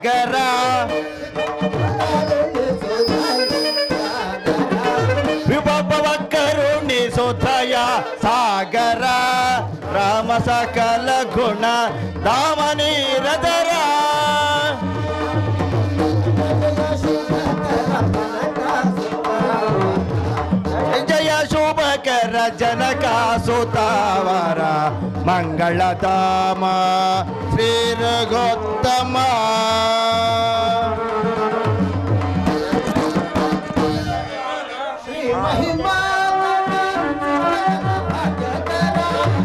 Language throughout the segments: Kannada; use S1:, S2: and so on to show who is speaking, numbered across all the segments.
S1: ಗರ ವಿಭವ ಕರುಣಿಸುತ್ತಯ ಸಾಗರ ರಾಮ ಸಕಲ ಗುಣ ಧಾಮ ನೀರದರ ಜಯ ಶುಭಕರ ಜನಕ ಸುತಾವರ ಮಂಗಳಧಾಮ ಶ್ರೀ ರಘುತ್ತಮ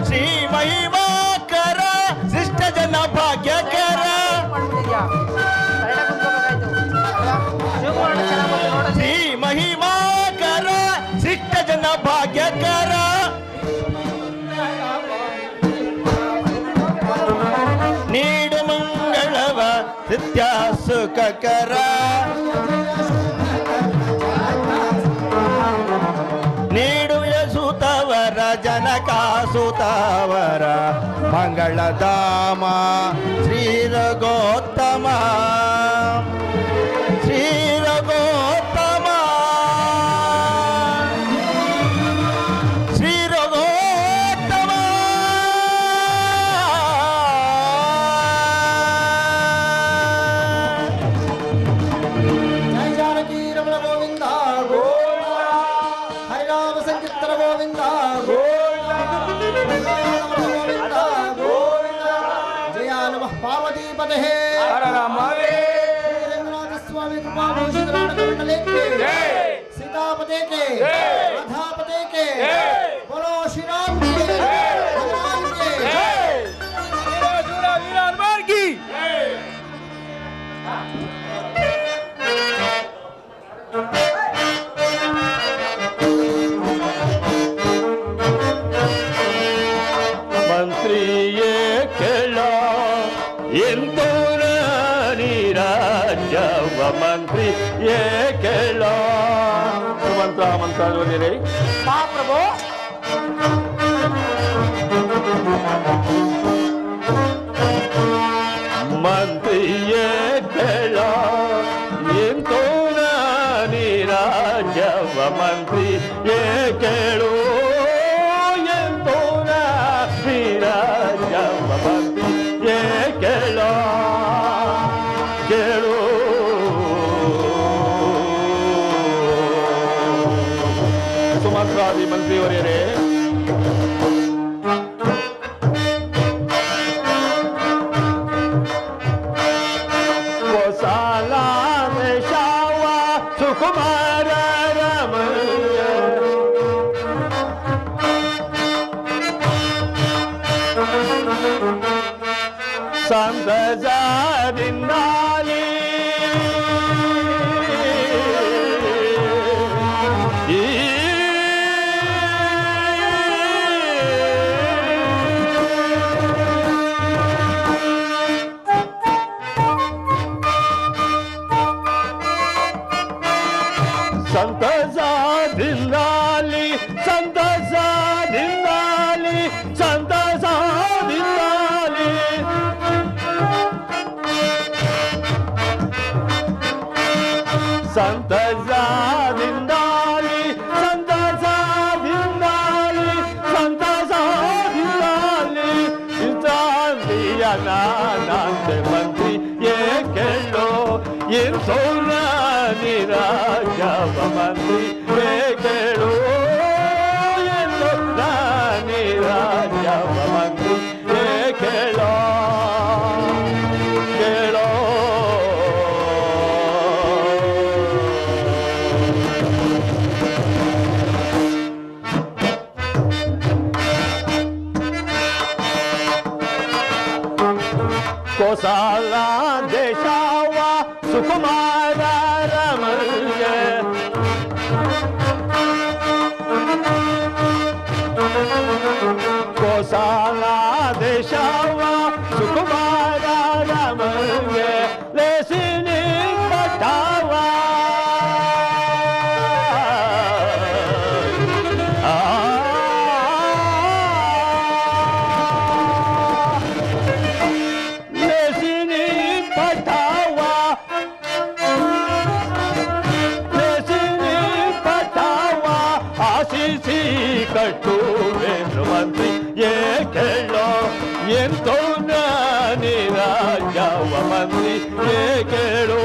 S1: ಶ್ರೀ ಮಹಿಮಾಕರ ಶಿಷ್ಟ ಜನ ಭಾಗ್ಯಕರ ಶ್ರೀ ಮಹಿಮಾಕರ ಶಿಷ್ಟ ಜನ ಭಾಗ್ಯಕರ ನೀಡು ಮಂಗಳವ ನಿತ್ಯ ಸುಖಕರ ನೀಡು ಯಸುತವರ ಜನಕ ಸುತವರ ಮಂಗಳಧಾಮ ಶ್ರೀ ರಘುತ್ತಮ ಶ್ರೀ ರಘುತ್ತಮ ಶ್ರೀ ರಘುತ್ತಮ
S2: ಜಯ ಜಾನಕಿ ರಮಣ ಗೋವಿಂದ ಗೋವಿಂದ ಹರಿನಾಮ ಸಂಕೀರ್ತನ ಗೋವಿಂದ ಗೋವಿಂದ ಗೋವಿಂದ ಜಯ ನಮಃ ಪಾರ್ವತಿ ಪದಹೇ ರಂಗನಾಥ ಸ್ವಾಮಿ ಕೃಪಾಭೂಷಿತರಾಣಕಮಂಡಲೇ ಸೀತಾಪತೆ ಕೆ ರಾಧಾಪತೆ ಕೆ बोलो श्री राम की भगवान के
S1: ಮಂತ್ರಿಯೇ ಕೇಳ ಎಂದು ರಾಜವ ಮಂತ್ರಿಯೇ ಕೇಳ ಮಂತ್ರ ಓದಿರಿ
S2: ಪ್ರಭು
S1: ಮಂತ್ರಿಯೇ ಕೇಳ ಎಂದು ರಾಜವ ಮಂತ್ರಿಯೇ ಕೇಳು ಎಂದು ರಾಜವ ಮಂತ್ರಿಯೇ ಕೇಳ ಕೇಳು ಸುಮಂತ್ರಾದಿ ಮಂತ್ರಿಯವರೇ ಕೋಸಾಲ ದೇಶವ ಸುಕುಮಾರ ರಮಯ್ಯ ಸಂತಜಾದಿಂದಾಲಿ ಸಂತಸದಿಂದಾಲಿ ಸಂತಸದಿಂದಾಲಿ ಸಂತಸದಿಂದಾಲಿ ಸಂತಸದಿಂದಾಲಿ ಸಂತಸದಿಂದಾಲಿ ಸಂತಸದಿಂದಾಲಿ ಶಾಂತಿಯ ನಾನಂತೆ ಮಂತ್ರಿ ಕೇಳೋ ಎಂತೋ ನಿರಾಜವ ಮಂತ್ರಿ ಕೇಳು ಎಂದು ನಿರಾಜವ ಮಂತ್ರಿ ಕೇಳೋ ಕೇಳೋ ಕೋಸಾಲ ದೇಶವ ಸುಕುಮಾರ ರಮಯ್ಯ ಕೋಸಾಲ ದೇಶವ ಸುಕುಮಾರ ರಮಯ್ಯ ಲೇಸಿನಿ ಪಟಾವ ಲೇಸಿನಿ ಪಟಾವ ಕೇಳೋ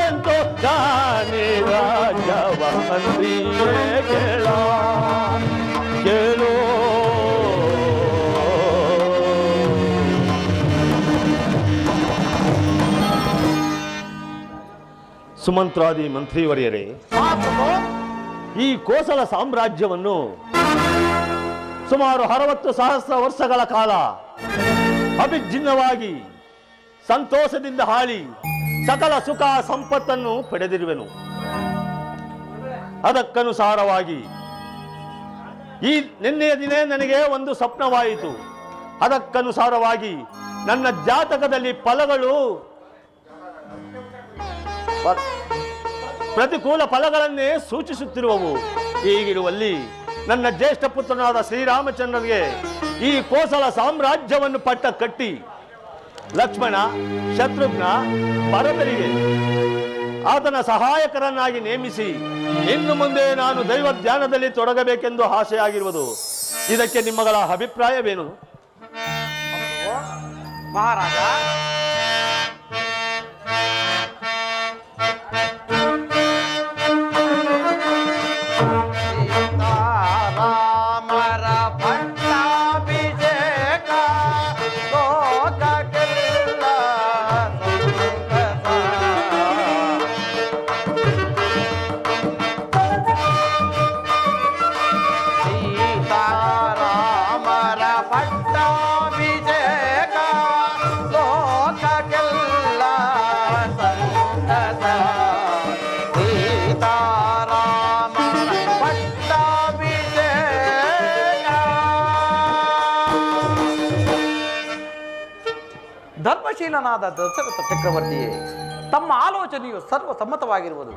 S1: ಎಂತೋ ಜಾನಿ ರಾಜವ ಮಂತ್ರಿ ಕೇಳ ಕೇಳೋ. ಸುಮಂತ್ರಾದಿ ಮಂತ್ರಿವರಿಯರೇ, ಈ ಕೋಸಲ ಸಾಮ್ರಾಜ್ಯವನ್ನು ಸುಮಾರು 60,000 ವರ್ಷಗಳ ಕಾಲ ಅವಿಚ್ಛಿನ್ನವಾಗಿ ಸಂತೋಷದಿಂದ ಹಾಳಿ ಸಕಲ ಸುಖ ಸಂಪತ್ತನ್ನು ಪಡೆದಿರುವೆನು. ಅದಕ್ಕನುಸಾರವಾಗಿ ಈ ನಿನ್ನೆಯ ದಿನ ನನಗೆ ಒಂದು ಸ್ವಪ್ನವಾಯಿತು. ಅದಕ್ಕನುಸಾರವಾಗಿ ನನ್ನ ಜಾತಕದಲ್ಲಿ ಫಲಗಳು ಪ್ರತಿಕೂಲ ಫಲಗಳನ್ನೇ ಸೂಚಿಸುತ್ತಿರುವವು. ಹೀಗಿರುವಲ್ಲಿ ನನ್ನ ಜ್ಯೇಷ್ಠ ಪುತ್ರನಾದ ಶ್ರೀರಾಮಚಂದ್ರನಿಗೆ ಈ ಕೋಸಲ ಸಾಮ್ರಾಜ್ಯವನ್ನು ಪಟ್ಟ ಕಟ್ಟಿ ಲಕ್ಷ್ಮಣ, ಶತ್ರುಘ್ನ, ಭರತರಿಗೆ ಆತನ ಸಹಾಯಕರನ್ನಾಗಿ ನೇಮಿಸಿ ಇನ್ನು ಮುಂದೆ ನಾನು ದೈವ ಧ್ಯಾನದಲ್ಲಿ ತೊಡಗಬೇಕೆಂದು ಆಸೆಯಾಗಿರುವುದು. ಇದಕ್ಕೆ ನಿಮ್ಮಗಳ ಅಭಿಪ್ರಾಯವೇನು?
S3: ಮಹಾರಾಜ, ಧರ್ಮಶೀಲನಾದ ದಶರಥ ಚಕ್ರವರ್ತಿಯೇ, ತಮ್ಮ ಆಲೋಚನೆಯು ಸರ್ವಸಮ್ಮತವಾಗಿರುವುದು.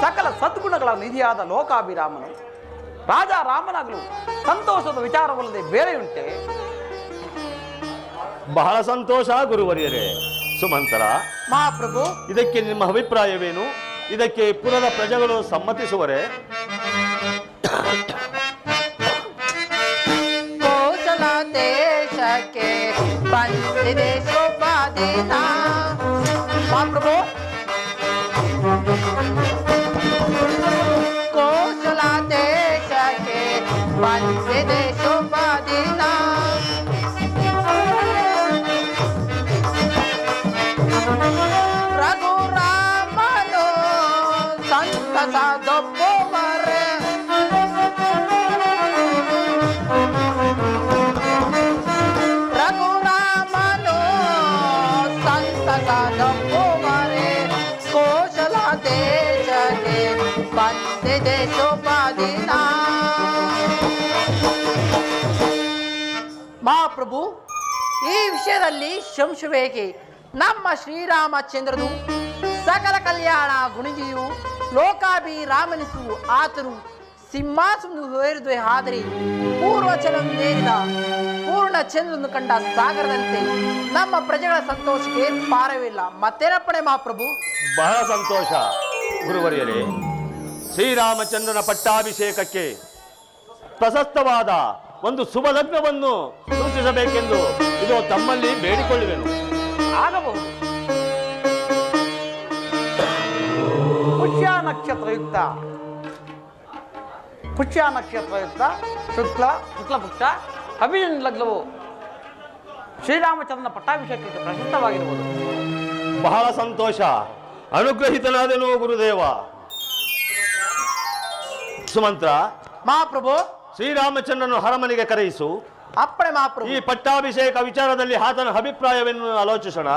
S3: ಸಕಲ ಸದ್ಗುಣಗಳ ನಿಧಿಯಾದ ಲೋಕಾಭಿರಾಮನು ರಾಜ ರಾಮನಾಗಲು ಸಂತೋಷದ ವಿಚಾರವಲ್ಲದೆ ಬೇರೆಯುಂಟೆ?
S1: ಬಹಳ ಸಂತೋಷ ಗುರುವರಿಯರೇ. ಸುಮಂತರ
S3: ಮಹಾಪ್ರಭು,
S1: ಇದಕ್ಕೆ ನಿಮ್ಮ ಅಭಿಪ್ರಾಯವೇನು? ಇದಕ್ಕೆ ಪುರದ ಪ್ರಜೆಗಳು ಸಮ್ಮತಿಸುವರೆ?
S4: ಕೋಸಲ ದೇಶಕ್ಕೆ ಬಂದಿದೆ ಶೋಭಾದಿನ.
S3: ಮಹಾಪ್ರಭು,
S4: ಕೋಸಲ ದೇಶಕ್ಕೆ ಬಂದಿದೆ ಶೋಭಾದಿನ. ರಘುರಾಮನು ಸಂತಸದೊಪ್ಪುವರೆ. ರಘುರಾಮನು ಸಂತಸದೊಪ್ಪುವರೆ. ಕೋಸಲ ದೇಶಕ್ಕೆ ಬಂದಿದೆ ಶೋಭಾದಿನ.
S3: ಮಹಾಪ್ರಭು, ಈ ವಿಷಯದಲ್ಲಿ ಸಂಶಯವೇಕೆ? ನಮ್ಮ ಶ್ರೀರಾಮಚಂದ್ರನು ಸಕಲ ಕಲ್ಯಾಣ ಗುಣಿಜಿಯು ಲೋಕಾಭಿರಾಮನಿಸು ಆತನು ಸಿಂಹಾಸನ ಹೇರಿದುವೆ. ಆದರೆ ಪೂರ್ವಚನೇರಿದ ಪೂರ್ಣ ಚಂದ್ರನು ಕಂಡ ಸಾಗರದಂತೆ ನಮ್ಮ ಪ್ರಜೆಗಳ ಸಂತೋಷಕ್ಕೆ ಪಾರವಿಲ್ಲ. ಮತ್ತೇನಪ್ಪಣೆ ಮಹಾಪ್ರಭು?
S1: ಬಹಳ ಸಂತೋಷ ಗುರುವರಿಯರೇ. ಶ್ರೀರಾಮಚಂದ್ರನ ಪಟ್ಟಾಭಿಷೇಕಕ್ಕೆ ಪ್ರಶಸ್ತವಾದ ಒಂದು ಶುಭ ಲಗ್ನವನ್ನು ಸೂಚಿಸಬೇಕೆಂದು ಇದು ತಮ್ಮಲ್ಲಿ ಬೇಡಿಕೊಳ್ಳುವೆನು.
S3: ಆಗಬಹುದು. ಪುಷ್ಯ ನಕ್ಷತ್ರಯುಕ್ತ ಶುಕ್ಲಪಕ್ಷ ಅಭಿಜಿನ್ ಲಗ್ನವು ಶ್ರೀರಾಮಚಂದ್ರನ ಪಟ್ಟಾಭಿಷೇಕಕ್ಕೆ ಪ್ರಶಸ್ತವಾಗಿರುವುದು.
S1: ಬಹಳ ಸಂತೋಷ. ಅನುಗ್ರಹಿತನಾದನು ಗುರುದೇವ. ಸುಮಂತ್ರ,
S3: ಮಹಾಪ್ರಭು,
S1: ಶ್ರೀರಾಮಚಂದ್ರನು ಅರಮನೆಗೆ ಕರೆಯಿಸು.
S3: ಅಪ್ಪಣೆ ಮಹಾಪ್ರಭು.
S1: ಈ ಪಟ್ಟಾಭಿಷೇಕ ವಿಚಾರದಲ್ಲಿ ಆತನ ಅಭಿಪ್ರಾಯವನ್ನು ಆಲೋಚಿಸೋಣ.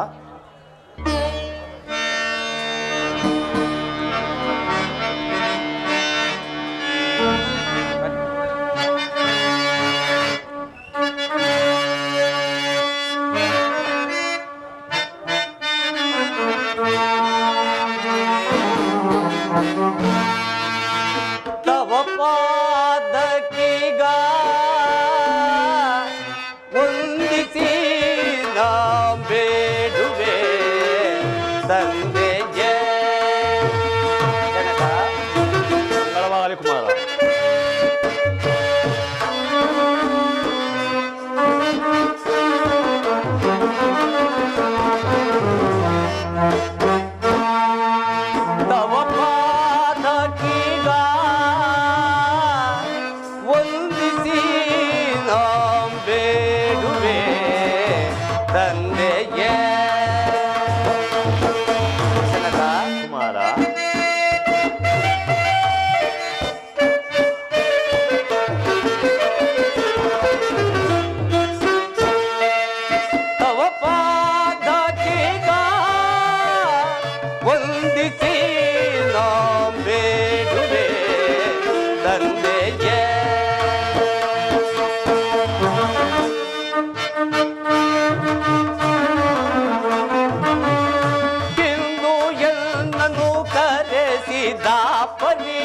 S5: ಸೀತಾಪತಿ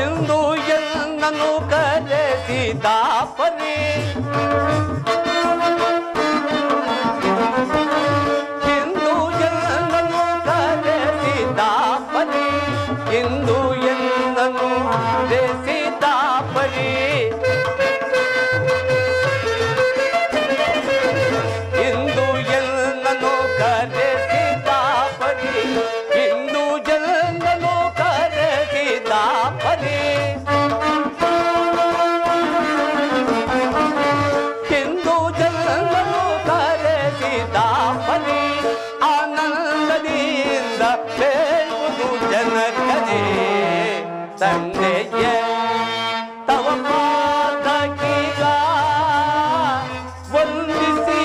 S5: ಎಂದು ಎಲ್ಲನೂ ಕರೆಸಿದಾಪರಿ ಎಂದು ಎಲ್ಲನೂ ಕರೆಸಿದಾಪರಿ ಎಂದು ಎಲ್ಲನೂ ಕರೆಸಿದಾಪರಿ ಎಂದು ಎಲ್ಲನೂ ಕರೆಸಿದಾಪರಿ ಎಂದು ಎಲ್ಲನೂ ಕರೆಸಿದಾಪರಿ ಎಂದು ಜನರನ್ನು ಕರೆಸಿದಾಪರಿ ಆನಂದದಿಂದ ಬೇಡುವುದು ಜನಕನೇ ತಂದೆಯೇ ತವ ಪಾದಕೀಗ ವಂದಿಸಿ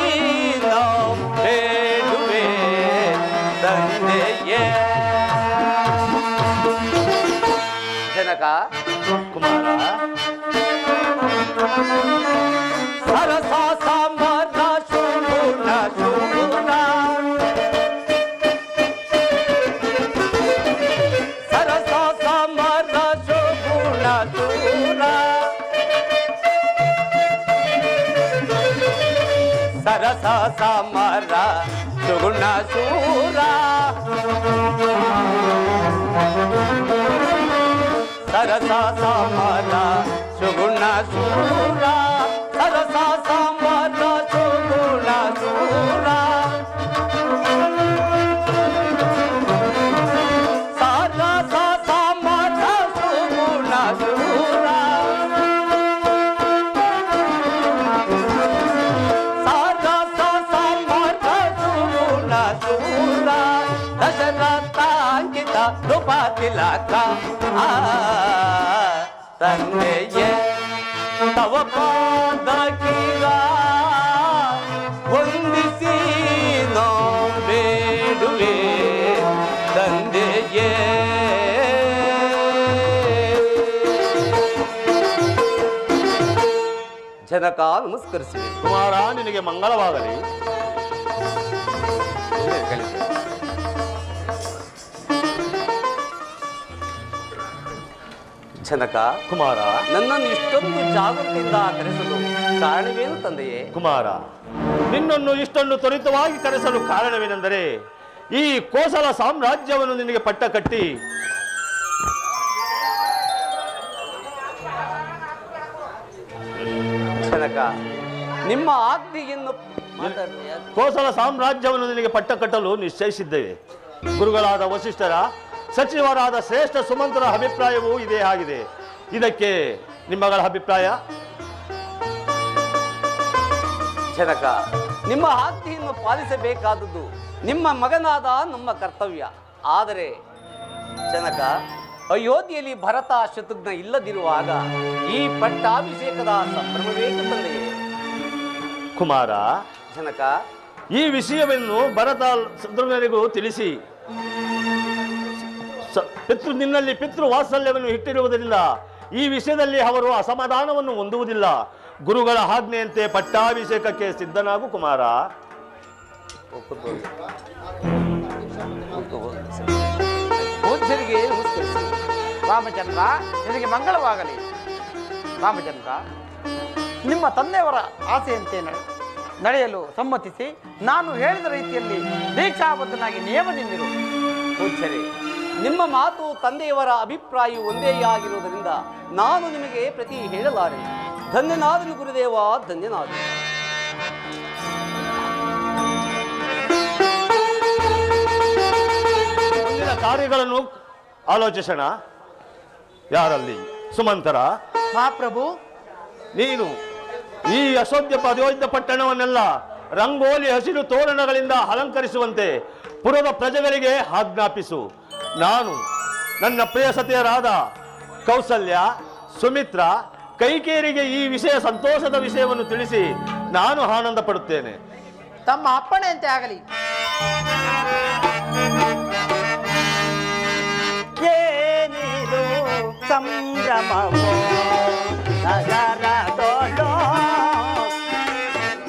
S5: ನಾವು ಬೇಡುವೆ ತಂದೆಯೇ. ಜನಕ
S1: ಕುಮಾರ,
S5: ಸರಸ ಸಾಂಬಾರ ಶೂರ ಶೂರ ಸರಸ ಸಾಂಬಾರ ಶೂರ ಶೂರ ಸರಸ ಸಾಂಬಾರ ಸುಗುಣ ಶೂರ ಸರಸ ಸಾಂಬಾರ ಸುಗುಣ ಶೂರ ಸರಸ ಸಾಂಬಾರ ಸುಗುಣ ಶೂರ ಸರಸ ಸಾಂಬಾರ ಸುಗುಣ ಶೂರ ಸರಸ ಸಾಂಬಾರ ಸುಗುಣ ಶೂರ ದಶರಥಾಂಕಿತ ರೂಪ ತಿಲಕ ತಂದೆಯೇ ತವ ಪಾದಕೀಗ ವಂದಿಸಿ ನಾವು ಬೇಡುವೆ ತಂದೆಯೇ. ಜನಕ ನಮಸ್ಕರಿಸಿ.
S1: ಕುಮಾರ, ನಿನಗೆ ಮಂಗಳವಾಗಲಿ.
S5: ಜನಕ
S1: ಕುಮಾರ,
S5: ನನ್ನನ್ನು ಇಷ್ಟೊಂದು ಜಾಗೃತಿಯಿಂದ ಕರೆಸಲು ಕಾರಣವೇನು ತಂದೆಯೇ?
S1: ಕುಮಾರ, ನಿನ್ನನ್ನು ಇಷ್ಟೊಂದು ತ್ವರಿತವಾಗಿ ಕರೆಸಲು ಕಾರಣವೇನೆಂದರೆ ಈ ಕೋಸಲ ಸಾಮ್ರಾಜ್ಯವನ್ನು ನಿನಗೆ ಪಟ್ಟ ಕಟ್ಟಿ
S5: ಜನಕ ನಿಮ್ಮ ಆಜ್ಞೆಯನ್ನು
S1: ಕೋಸಲ ಸಾಮ್ರಾಜ್ಯವನ್ನು ನಿನಗೆ ಪಟ್ಟ ಕಟ್ಟಲು ನಿಶ್ಚಯಿಸಿದ್ದೇವೆ. ಗುರುಗಳಾದ ವಸಿಷ್ಠರ, ಸಚಿವರಾದ ಶ್ರೇಷ್ಠ ಸುಮಂತರ ಅಭಿಪ್ರಾಯವೂ ಇದೇ ಆಗಿದೆ. ಇದಕ್ಕೆ ನಿಮ್ಮಗಳ ಅಭಿಪ್ರಾಯ?
S5: ಜನಕ, ನಿಮ್ಮ ಆಜ್ಞೆಯನ್ನು ಪಾಲಿಸಬೇಕಾದದ್ದು ನಿಮ್ಮ ಮಗನಾದ ನಮ್ಮ ಕರ್ತವ್ಯ. ಆದರೆ ಜನಕ, ಅಯೋಧ್ಯೆಯಲ್ಲಿ ಭರತ ಶತ್ರುಘ್ನ ಇಲ್ಲದಿರುವಾಗ ಈ ಪಟ್ಟಾಭಿಷೇಕದ ಸಂಭ್ರಮವೇಕೆ ತಂದೆಯೇ?
S1: ಕುಮಾರ,
S5: ಜನಕ,
S1: ಈ ವಿಷಯವನ್ನು ಭರತ ಶತ್ರುಘ್ನರಿಗೂ ತಿಳಿಸಿ ನಿನ್ನಲ್ಲಿ ಪಿತೃ ವಾತ್ಸಲ್ಯವನ್ನು ಇಟ್ಟಿರುವುದರಿಂದ ಈ ವಿಷಯದಲ್ಲಿ ಅವರು ಅಸಮಾಧಾನವನ್ನು ಹೊಂದುವುದಿಲ್ಲ. ಗುರುಗಳ ಆಜ್ಞೆಯಂತೆ ಪಟ್ಟಾಭಿಷೇಕಕ್ಕೆ ಸಿದ್ಧನಾಗು ಕುಮಾರ.
S5: ಪೂಜ್ಯರಿಗೆ ನಮಸ್ಕರಿಸಿ.
S3: ರಾಮಚಂದ್ರ, ನಿನಗೆ ಮಂಗಳವಾಗಲಿ. ರಾಮಚಂದ್ರ, ನಿಮ್ಮ ತಂದೆಯವರ ಆಸೆಯಂತೆ ನಡೆಯಲು ಸಮ್ಮತಿಸಿ ನಾನು ಹೇಳಿದ ರೀತಿಯಲ್ಲಿ ದೀಕ್ಷಾಬದ್ಧನಾಗಿ ನಿಯಮದಿಂದಿರು.
S5: ಪೂಜ್ಯರೇ, ನಿಮ್ಮ ಮಾತು ತಂದೆಯವರ ಅಭಿಪ್ರಾಯ ಒಂದೇ ಆಗಿರುವುದರಿಂದ ನಾನು ನಿಮಗೆ ಪ್ರತಿ ಹೇಳಲಾರೆ. ಧನ್ಯನಾದನು ಗುರುದೇವ, ಧನ್ಯನಾದನು.
S1: ಮುಂದಿನ ಕಾರ್ಯಗಳನ್ನು ಆಲೋಚಿಸೋಣ. ಯಾರಲ್ಲಿ? ಸುಮಂತರ,
S3: ಮಹಾಪ್ರಭು,
S1: ನೀನು ಈ ಅಯೋಧ್ಯ ಪಟ್ಟಣವನ್ನೆಲ್ಲ ರಂಗೋಲಿ ಹಸಿರು ತೋರಣಗಳಿಂದ ಅಲಂಕರಿಸುವಂತೆ ಪುರದ ಪ್ರಜೆಗಳಿಗೆ ಆಜ್ಞಾಪಿಸು. ನಾನು ನನ್ನ ಪ್ರಿಯಸತಿಯರಾದ ಕೌಸಲ್ಯ, ಸುಮಿತ್ರ, ಕೈಕೇರಿಗೆ ಈ ವಿಷಯ ಸಂತೋಷದ ವಿಷಯವನ್ನು ತಿಳಿಸಿ ನಾನು ಆನಂದ ಪಡುತ್ತೇನೆ.
S4: ತಮ್ಮ ಅಪ್ಪಣೆಯಂತೆ ಆಗಲಿ.
S5: ಏನಿದು ಸಂಭ್ರಮವೋ ನಗರದೊಳು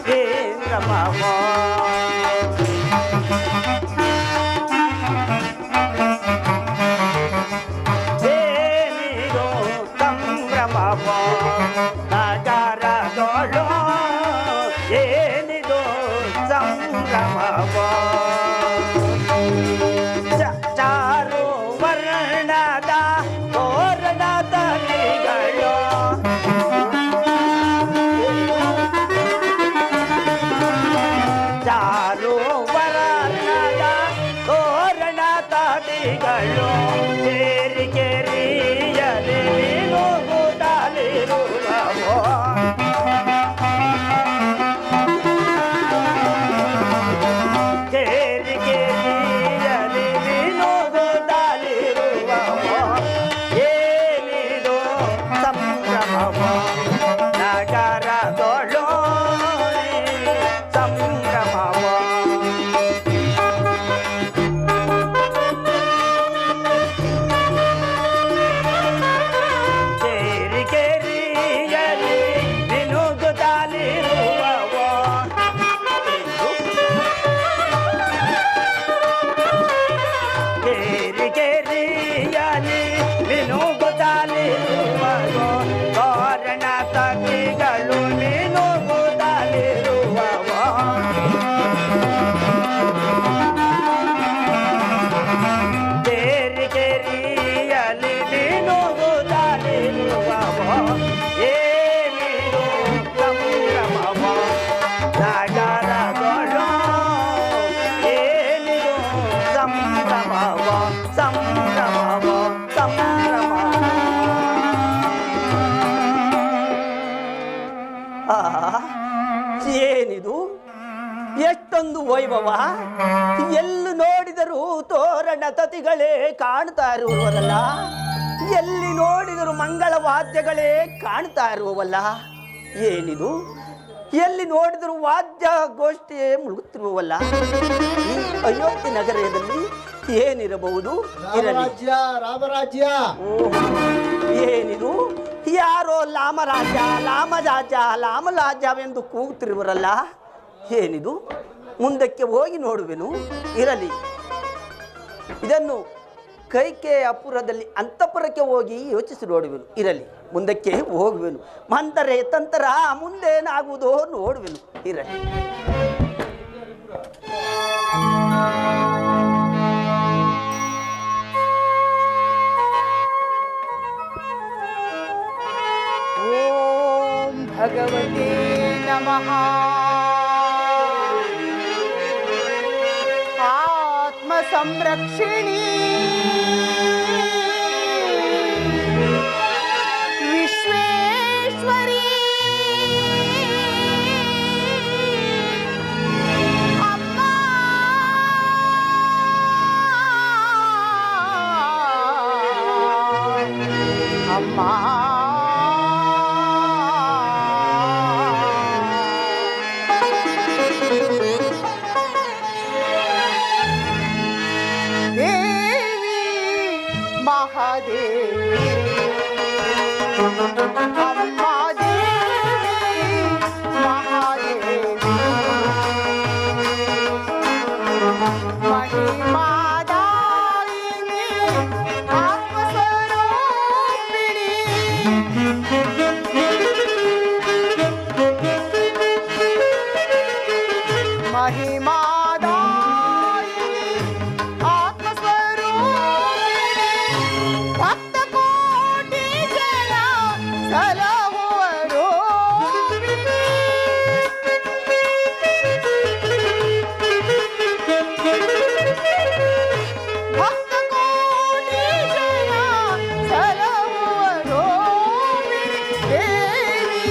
S5: ಸಂಭ್ರಮವೋ ಏನಿದು ಸಂಭ್ರಮವೋ ನಗರದೊಳು ಏನಿದು ಸಂಭ್ರಮವೋ ಚಾರು ವರ್ಣದ ತೋರಣ ತಳಿಗಳು ಚಾರು ವರ್ಣದ ತೋರಣ ತಳಿಗಳು ಕೇರಿ ಕೇರಿಯಲಿ ನುಗ್ಗುತ್ತಲಿರುವವೋ ಕೇರಿ ಕೇರಿಯಲಿ ನುಗ್ಗುತ್ತಲಿರುವವೋ ಏನಿದು ಸಂಭ್ರಮವೋ ನಗರದೊಳು ಸಂಭ್ರಮವೋ ಕೇರಿ ಕೇರಿಯಲಿ ನುಗ್ಗುತ್ತಲಿರುವವೋ ಕೇರಿ ಕೇರಿಯಲಿ ನುಗ್ಗುತ್ತಲಿರುವವೋ ಕಾರಣ ತಗ್ಗಿಗಳು ನುಗ್ಗುತ್ತಲಿರುವವೋ ಕೇರಿ ಕೇರಿಯಲಿ ನುಗ್ಗುತ್ತಲಿರುವವೋ ಏನಿದು ಸಂಭ್ರಮವೋ ನಗರದೊಳು ಏನಿದು ಸಂಭ್ರಮವೋ ಸಂಭ್ರಮವೋ ಸಂಭ್ರಮವೋ ಏನಿದು ಎಷ್ಟೊಂದು ವೈಭವ ಎಲ್ಲಿ ನೋಡಿದರೂ ತೋರಣ ತತಿಗಳೇ ಕಾಣ್ತಾ ಇರುವವರಲ್ಲ ಎಲ್ಲಿ ನೋಡಿದರೂ ಮಂಗಳ ವಾದ್ಯಗಳೇ ಕಾಣ್ತಾ ಇರುವವಲ್ಲ ಏನಿದು ಎಲ್ಲಿ ನೋಡಿದರೂ ವಾದ್ಯ ಗೋಷ್ಠಿಯೇ ಮುಳುಗುತ್ತಿರುವವಲ್ಲ ಈ ಅಯೋಧ್ಯೆ ನಗರದಲ್ಲಿ ಏನಿರಬಹುದು ಇರಲಿ
S2: ರಾಮರಾಜ್ಯ ರಾಮರಾಜ್ಯ.
S5: ಓಹೋ, ಏನಿದು ಯಾರೋ ಲಾಮರಾಜ್ಯ ಲಾಮರಾಜ್ಯ ಲಾಮರಾಜ್ಯವೆಂದು ಕೂಗುತ್ತಿರುವರಲ್ಲ ಏನಿದು ಮುಂದಕ್ಕೆ ಹೋಗಿ ನೋಡುವೆನು ಇರಲಿ ಇದನ್ನು ಕೈಕೇಯಪುರದಲ್ಲಿ ಅಂತಃಪುರಕ್ಕೆ ಹೋಗಿ ಯೋಚಿಸಿ ನೋಡುವೆನು ಇರಲಿ ಮುಂದಕ್ಕೆ ಹೋಗುವೆನು ಮಂದರೆ ತಂತರ ಮುಂದೇನಾಗುವುದೋ ನೋಡುವೆನು ಇರಲಿ
S4: ಓಂ ಭಗವತೆ ನಮಃ. ಆತ್ಮ ಸಂರಕ್ಷಿಣಿ ವಿಶ್ವೇಶ್ವರಿ ಅಮ್ಮ ಅಮ್ಮ ದೇವಿ ಮಹಾದೇವಿ ಅಮ್ಮ ದೇವಿ ಮಹಾದೇವಿ ಮಹಿಮಾದಾಯಿನಿ ಆತ್ಮಸ್ವರೂಪಿಣಿ ಮಹಿಮಾದಾಯಿನಿ ಆತ್ಮಸ್ವರೂಪಿಣಿ ಭಕ್ತಕೋಟಿ ಜನ ಸಲಹುವರು ಭಕ್ತಕೋಟಿ ಜನ ಸಲಹುವರು ದೇವಿ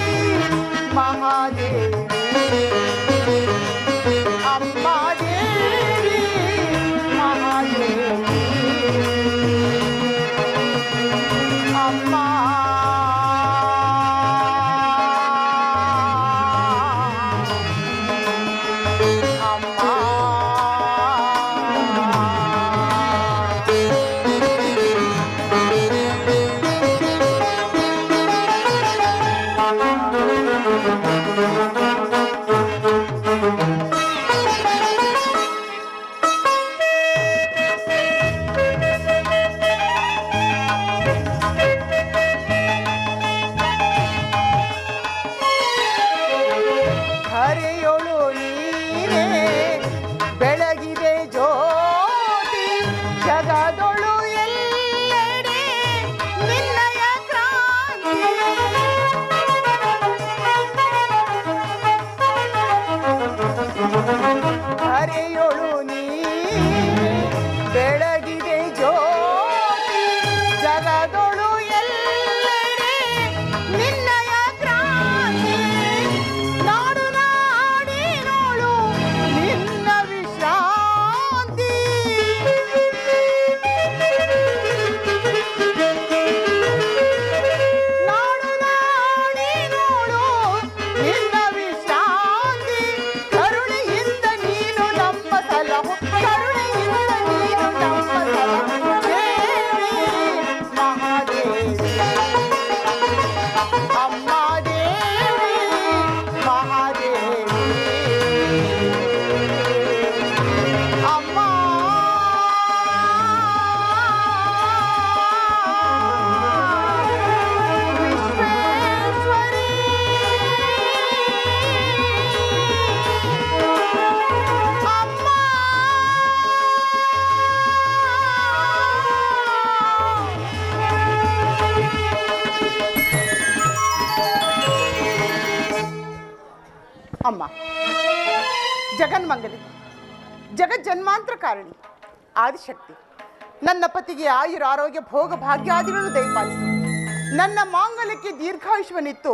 S4: ಮಹಾದೇವಿ ಅಮ್ಮ ದೇವಿ ಮಹಾದೇವಿ ಅಮ್ಮ ಅಮ್ಮ, ಜಗನ್ಮಂಗಲಿ, ಜಗಜ್ಜನ್ಮಾಂತರ ಕಾರಣಿ ಆದಿಶಕ್ತಿ, ನನ್ನ ಪತಿಗೆ ಆಯುರ ಆರೋಗ್ಯ ಭೋಗ ಭಾಗ್ಯಾದಿಗಳನ್ನು ದಯಪಾಲಿಸು. ನನ್ನ ಮಾಂಗಲ್ಯಕ್ಕೆ ದೀರ್ಘಾಯುಷ್ಯವನ್ನಿತ್ತು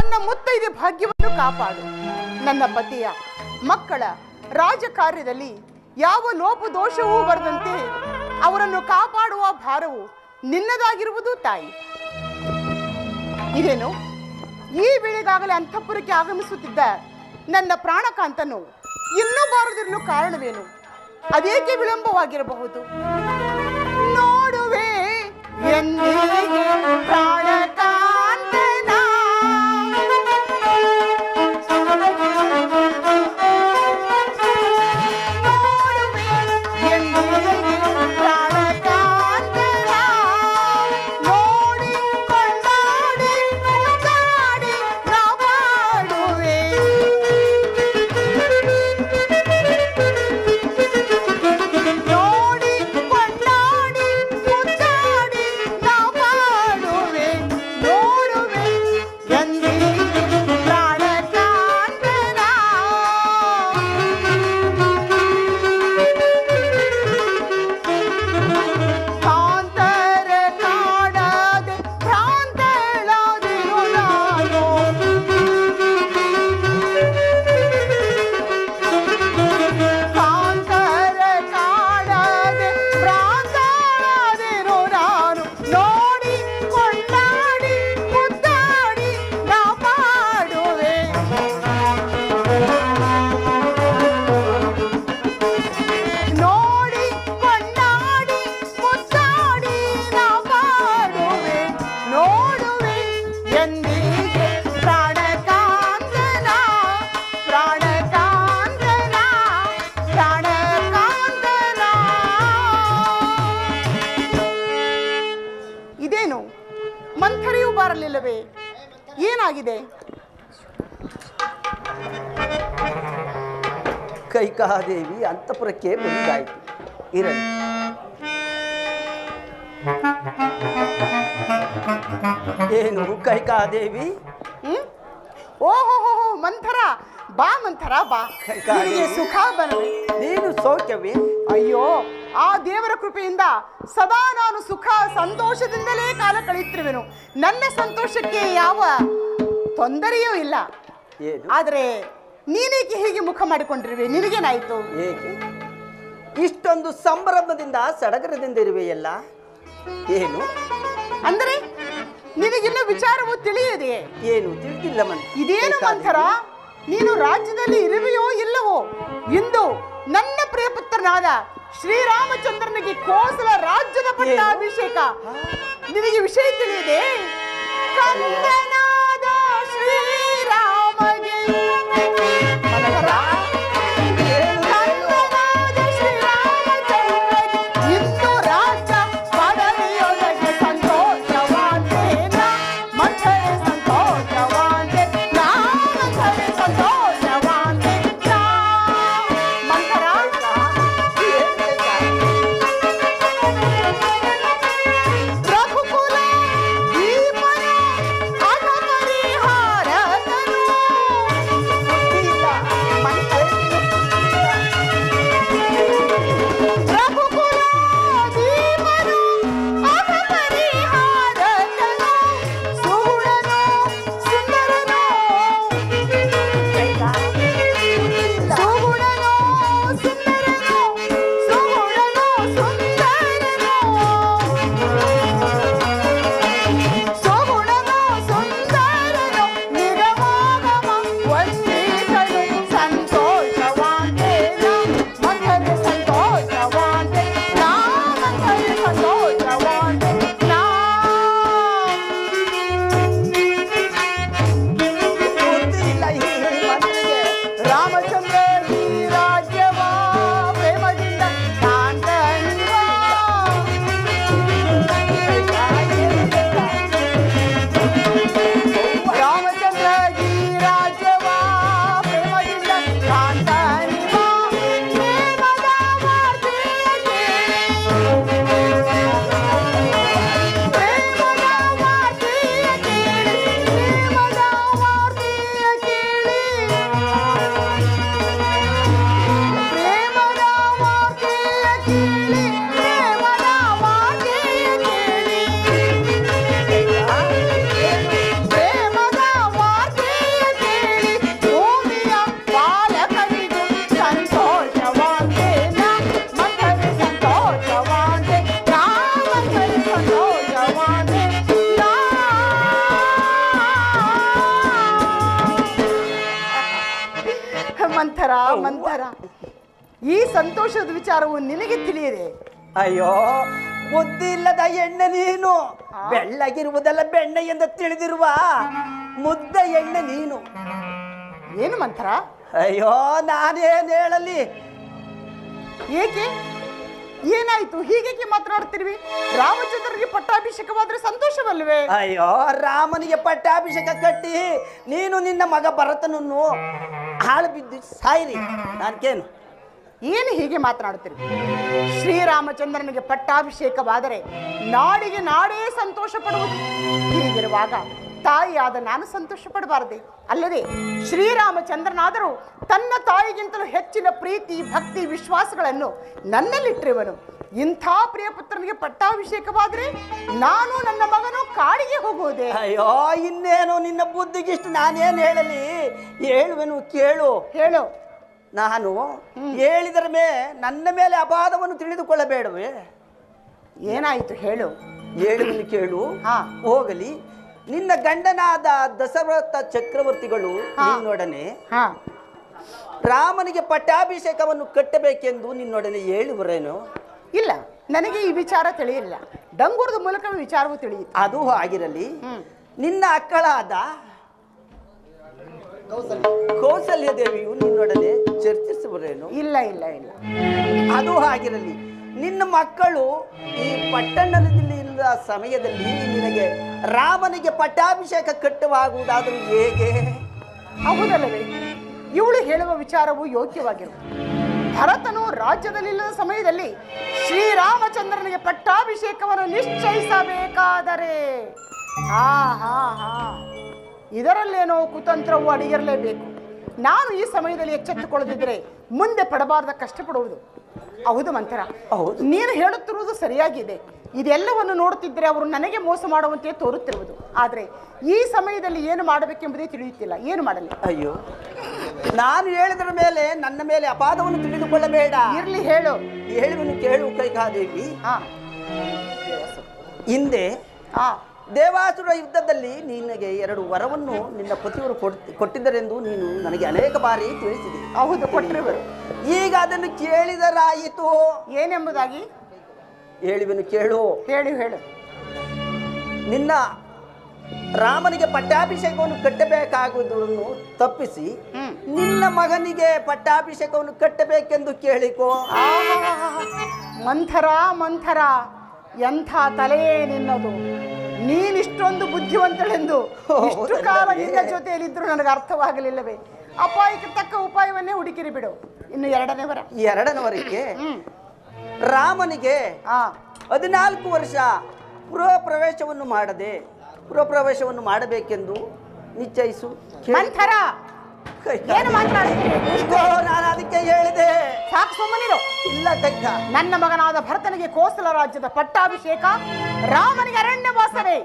S4: ನನ್ನ ಮುತ್ತೈದೆ ಭಾಗ್ಯವನ್ನು ಕಾಪಾಡು. ನನ್ನ ಪತಿಯ ಮಕ್ಕಳ ರಾಜಕಾರ್ಯದಲ್ಲಿ ಯಾವ ಲೋಪದೋಷವೂ ಬರದಂತೆ ಅವರನ್ನು ಕಾಪಾಡುವ ಭಾರವು ನಿನ್ನದಾಗಿರುವುದು ತಾಯಿ. ಇದೇನು ಈ ವೇಳೆಗಾಗಲೇ ಅಂತಃಪುರಕ್ಕೆ ಆಗಮಿಸುತ್ತಿದ್ದ ನನ್ನ ಪ್ರಾಣಕಾಂತನು ಇನ್ನೂ ಬಾರದಿರಲು ಕಾರಣವೇನು? ಅದೇಕೆ ವಿಳಂಬವಾಗಿರಬಹುದು? ನೋಡುವೆ ಎಂದಿಗೆ ಪ್ರಾಣಕಾಂತನ, ನೋಡುವೆ ಎಂದಿಗೆ ಪ್ರಾಣಕಾಂತನ, ನೋಡಿ ಕೊಂಡಾಡಿ ಮುದ್ದಾಡಿ ನಾ ಬಾಡುವೆ. ನೋಡಿ ಕೊಂಡಾಡಿ ಮುದ್ದಾಡಿ ನಾ ಬಾಡುವೆ, ನೋಡುವೆ ಎಂದಿಗೆ ಪ್ರಾಣಕಾಂತನ. ಕಾಂತರ ಕಾಡದೆ ಭ್ರಾಂತಳಾದೆನು ನಾನು, ಕಾಂತರ ಕಾಡದೆ ಭ್ರಾಂತಳಾದೆನು ನಾನು, ನೋಡಿ ಕೊಂಡಾಡಿ ಮುದ್ದಾಡಿ ನಾ ಬಾಡುವೆ. ನೋಡಿ ಕೊಂಡಾಡಿ ಮುದ್ದಾಡಿ ನಾ ಬಾಡುವೆ, ನೋಡುವೆ ಎಂದಿಗೆ ಪ್ರಾಣಕಾಂತನ, ಪ್ರಾಣಕಾಂತನ, ಪ್ರಾಣಕಾಂತನ. ಇದೇನು ಮಂಥರೆಯೂ ಬಾರಲಿಲ್ಲವೇ? ಏನಾಗಿದೆ?
S6: ಕೈಕಾದೇವಿ ಅಂತಃಪುರಕ್ಕೆ ಬಂದಾಯಿತು. ಇರಲಿ. ಏನು ಕೈಕಾದೇವಿ?
S4: ಓಹೋ ಮಂಥರ, ಬಾ ಮಂಥರ ಬಾ, ನಿನಗೆ ಸುಖ ಬರಲಿ.
S6: ನೀನು ಸೌಖ್ಯವೇ?
S4: ಅಯ್ಯೋ, ಆ ದೇವರ ಕೃಪೆಯಿಂದ ಸದಾ ನಾನು ಸುಖ ಸಂತೋಷದಿಂದಲೇ ಕಾಲ ಕಳೆಯುತ್ತಿರುವೆನು. ನನ್ನ ಸಂತೋಷಕ್ಕೆ ಯಾವ ತೊಂದರೆಯೂ ಇಲ್ಲ.
S6: ಏನು?
S4: ಆದರೆ ನೀನೇಕೆ ಹೀಗೆ ಮುಖ ಮಾಡಿಕೊಂಡಿರುವೆ? ನಿನಗೇನಾಯ್ತು?
S6: ಏಕೆ ಇಷ್ಟೊಂದು ಸಂಭ್ರಮದಿಂದ ಸಡಗರದಿಂದ ಇರುವೆಯಲ್ಲ? ಏನು
S4: ಅಂದರೆ ನಿನಗಿನ್ನೂ ವಿಚಾರವು ತಿಳಿಯದೆಯೇ?
S6: ಏನು ತಿಳಿದಿಲ್ಲ
S4: ಇದೇನು ಮಂಥರ, ನೀನು ರಾಜ್ಯದಲ್ಲಿ ಇರುವೆಯೋ ಇಲ್ಲವೋ? ಇಂದು ನನ್ನ ಪ್ರಿಯಪುತ್ರನಾದ ಶ್ರೀರಾಮಚಂದ್ರನಿಗೆ ಕೋಸಲ ರಾಜ್ಯದ ಪಟ್ಟಾಭಿಷೇಕ. ನಿನಗೆ ವಿಷಯ ತಿಳಿಯದೆ? ಕಂದನಾದ ಶ್ರೀರಾಮಗೆ, ಮಂಥರ, ಕಂದನಾದ ಶ್ರೀರಾಮಚಂದ್ರನಿಗೆ ಇಂದು ರಾಜ್ಯ ಪದವಿಯೊಳಗೆ ಸಂತೋಷವಾಂತೇನ, ಮಂಥರೆ ಸಂತೋಷವಾಂತೆ ನಾ, ಮಂಥರೆ ಸಂತೋಷವಾಂತೆ ನಾ. ಮಂಥರ, ರಘುಕುಲ ದೀಪನ ಅಗಮ ಮಂಥರ ಮಂಥರ, ಈ ಸಂತೋಷದ ವಿಚಾರವು ನಿನಗೆ ತಿಳಿಯದೆ?
S6: ಅಯ್ಯೋ, ಬುದ್ಧಿ ಇಲ್ಲದ ಎಣ್ಣೆ ನೀನು. ಬೆಳ್ಳಗಿರುವುದಲ್ಲ ಬೆಣ್ಣೆ ಎಂದು ತಿಳಿದಿರುವ ಮುದ್ದ ಎಣ್ಣೆ ನೀನು.
S4: ಏನು ಮಂಥರ?
S6: ಅಯ್ಯೋ, ನಾನೇನು ಹೇಳಲಿ?
S4: ಏಕೆ, ಏನಾಯ್ತು? ಹೀಗೇಕೆ ಮಾತನಾಡ್ತಿರ್ವಿ? ರಾಮಚಂದ್ರನಿಗೆ ಪಟ್ಟಾಭಿಷೇಕವಾದ್ರೆ ಸಂತೋಷವಲ್ವೇ?
S6: ಅಯ್ಯೋ, ರಾಮನಿಗೆ ಪಟ್ಟಾಭಿಷೇಕ ಕಟ್ಟಿ ನೀನು ನಿನ್ನ ಮಗ ಭರತನನ್ನು ಹಾಳು ಬಿದ್ದು ಸಾಯಿರಿ. ನಾನ್ಕೇನು?
S4: ಏನು ಹೀಗೆ ಮಾತನಾಡುತ್ತಿರಿ? ಶ್ರೀರಾಮಚಂದ್ರನಿಗೆ ಪಟ್ಟಾಭಿಷೇಕವಾದರೆ ನಾಡಿಗೆ ನಾಡೇ ಸಂತೋಷ ಪಡುವುದು. ಹೀಗಿರುವಾಗ ತಾಯಿಯಾದ ನಾನು ಸಂತೋಷ ಪಡಬಾರದೆ? ಅಲ್ಲದೆ ಶ್ರೀರಾಮಚಂದ್ರನಾದರೂ ತನ್ನ ತಾಯಿಗಿಂತಲೂ ಹೆಚ್ಚಿನ ಪ್ರೀತಿ, ಭಕ್ತಿ, ವಿಶ್ವಾಸಗಳನ್ನು ನನ್ನಲ್ಲಿಟ್ಟಿರುವನು. ಇಂಥ ಪ್ರಿಯಪುತ್ರನಿಗೆ ಪಟ್ಟಾಭಿಷೇಕವಾದರೆ ನಾನು ನನ್ನ ಮಗನು ಕಾಡಿಗೆ ಹೋಗುವುದೇ?
S6: ಅಯ್ಯೋ, ಇನ್ನೇನು ನಿನ್ನ ಬುದ್ಧಿಗಿಷ್ಟು ನಾನೇನು ಹೇಳಲಿ? ಹೇಳುವೆನು, ಕೇಳು.
S4: ಹೇಳು.
S6: ನಾನು ಹೇಳಿದರ ನನ್ನ ಮೇಲೆ ಅಪಾದವನ್ನು ತಿಳಿದುಕೊಳ್ಳಬೇಡವೇ?
S4: ಏನಾಯಿತು ಹೇಳು.
S6: ಹೇಳುವೆನು, ಕೇಳು. ಹೋಗಲಿ, ನಿನ್ನ ಗಂಡನಾದ ದಶರಥ ಚಕ್ರವರ್ತಿಗಳು ನಿನ್ನೊಡನೆ ರಾಮನಿಗೆ ಪಟ್ಟಾಭಿಷೇಕವನ್ನು ಕಟ್ಟಬೇಕೆಂದು ನಿನ್ನೊಡನೆ ಹೇಳುವರೇನು?
S4: ಇಲ್ಲ, ನನಗೆ ಈ ವಿಚಾರ ತಿಳಿಯಿಲ್ಲ. ಡಂಗೂರದ ಮೂಲಕ ವಿಚಾರವು ತಿಳಿಯಿತು.
S6: ಅದು ಆಗಿರಲಿ, ನಿನ್ನ ಅಕ್ಕಳಾದ ಕೌಸಲ್ಯ ದೇವಿಯು ನಿನ್ನೊಡನೆ ಚರ್ಚಿಸುವರೇನು?
S4: ಇಲ್ಲ ಇಲ್ಲ ಇಲ್ಲ.
S6: ಅದು ಆಗಿರಲಿ, ನಿನ್ನ ಮಕ್ಕಳು ಈ ಪಟ್ಟಣದಲ್ಲಿ ಇಲ್ಲದ ಸಮಯದಲ್ಲಿ ನಿನಗೆ ರಾಮನಿಗೆ ಪಟ್ಟಾಭಿಷೇಕ ಕಟ್ಟುವಾಗುವುದಾದರೂ ಹೇಗೆ?
S4: ಹೌದಲ್ಲವೇ? ಇವಳು ಹೇಳುವ ವಿಚಾರವು ಯೋಗ್ಯವಾಗಿರುವುದು. ಭರತನು ರಾಜ್ಯದಲ್ಲಿಲ್ಲದ ಸಮಯದಲ್ಲಿ ಶ್ರೀರಾಮಚಂದ್ರನಿಗೆ ಪಟ್ಟಾಭಿಷೇಕವನ್ನು ನಿಶ್ಚಯಿಸಬೇಕಾದರೆ ಇದರಲ್ಲೇನೋ ಕುತಂತ್ರವು ಅಡಿಗಿರಲೇಬೇಕು. ನಾನು ಈ ಸಮಯದಲ್ಲಿ ಎಚ್ಚೆತ್ತುಕೊಳ್ಳದಿದ್ದರೆ ಮುಂದೆ ಪಡಬಾರ್ದ ಕಷ್ಟಪಡುವುದು. ಹೌದು ಮಂಥರ, ನೀನು ಹೇಳುತ್ತಿರುವುದು ಸರಿಯಾಗಿದೆ. ಇದೆಲ್ಲವನ್ನು ನೋಡುತ್ತಿದ್ದರೆ ಅವರು ನನಗೆ ಮೋಸ ಮಾಡುವಂತೆ ತೋರುತ್ತಿರುವುದು. ಆದರೆ ಈ ಸಮಯದಲ್ಲಿ ಏನು ಮಾಡಬೇಕೆಂಬುದೇ ತಿಳಿಯುತ್ತಿಲ್ಲ. ಏನು ಮಾಡಲಿ?
S6: ಅಯ್ಯೋ, ನಾನು ಹೇಳಿದರ ಮೇಲೆ ನನ್ನ ಮೇಲೆ ಅಪಾದವನ್ನು ತಿಳಿದುಕೊಳ್ಳಬೇಡ.
S4: ಇರ್ಲಿ, ಹೇಳು.
S6: ಹೇಳುವನು, ಕೇಳು ಕೈಕಾದೇವಿ. ಹಿಂದೆ ದೇವಾಸುರ ಯುದ್ಧದಲ್ಲಿ ನಿನಗೆ 2 ವರವನ್ನು ನಿನ್ನ ಪತಿಯವರು ಕೊಟ್ಟಿದ್ದರೆಂದು ನೀನು ನನಗೆ ಅನೇಕ ಬಾರಿ ತಿಳಿಸಿದೆ.
S4: ಹೌದು, ಕೊಟ್ಟಿರುವರು.
S6: ಈಗ ಅದನ್ನು ಕೇಳಿದರಾಯಿತು.
S4: ಏನೆಂಬುದಾಗಿ?
S6: ಹೇಳುವೆನು, ಕೇಳು.
S4: ಹೇಳು ಹೇಳು.
S6: ನಿನ್ನ ರಾಮನಿಗೆ ಪಟ್ಟಾಭಿಷೇಕವನ್ನು ಕಟ್ಟಬೇಕಾಗುವುದನ್ನು ತಪ್ಪಿಸಿ ನಿನ್ನ ಮಗನಿಗೆ ಪಟ್ಟಾಭಿಷೇಕವನ್ನು ಕಟ್ಟಬೇಕೆಂದು ಕೇಳಿಕೋ.
S4: ಮಂಥರ ಮಂಥರ, ಎಂಥ ತಲೆಯೇ ನಿನ್ನದು! ನೀನಿಷ್ಟೊಂದು ಬುದ್ಧಿವಂತಳೆಂದು ಇಷ್ಟು ಕಾಲ ನಿನ್ನ ಜೊತೆಯಲ್ಲಿದ್ದರೂ ನನಗೆ ಅರ್ಥವಾಗಲಿಲ್ಲವೇ? ಅಪಾಯಕ್ಕೆ ತಕ್ಕ ಉಪಾಯವನ್ನೇ ಹುಡುಕಿರಿ ಬಿಡು. ಇನ್ನು 2ನೇ ವರ.
S6: 2ನೇ ವರಕ್ಕೆ ರಾಮನಿಗೆ 14 ವರ್ಷ ಗೃಹಪ್ರವೇಶವನ್ನು ಮಾಡಬೇಕೆಂದು ನಿಶ್ಚಯಿಸು.
S4: ಮಂಥರ, ಏನು ಮಾತನಾಡುತ್ತೀರಿ?
S6: ನಾನು ಅದಕ್ಕೆ ಹೇಳಿದೆ.
S4: ಸಾಕು, ಸುಮ್ಮನಿರು.
S6: ಇಲ್ಲ ಕೈಕ,
S4: ನನ್ನ ಮಗನಾದ ಭರತನಿಗೆ ಕೋಸಲ ರಾಜ್ಯದ ಪಟ್ಟಾಭಿಷೇಕ, ರಾಮನಿಗೆ ಅರಣ್ಯವಾಸವೇ.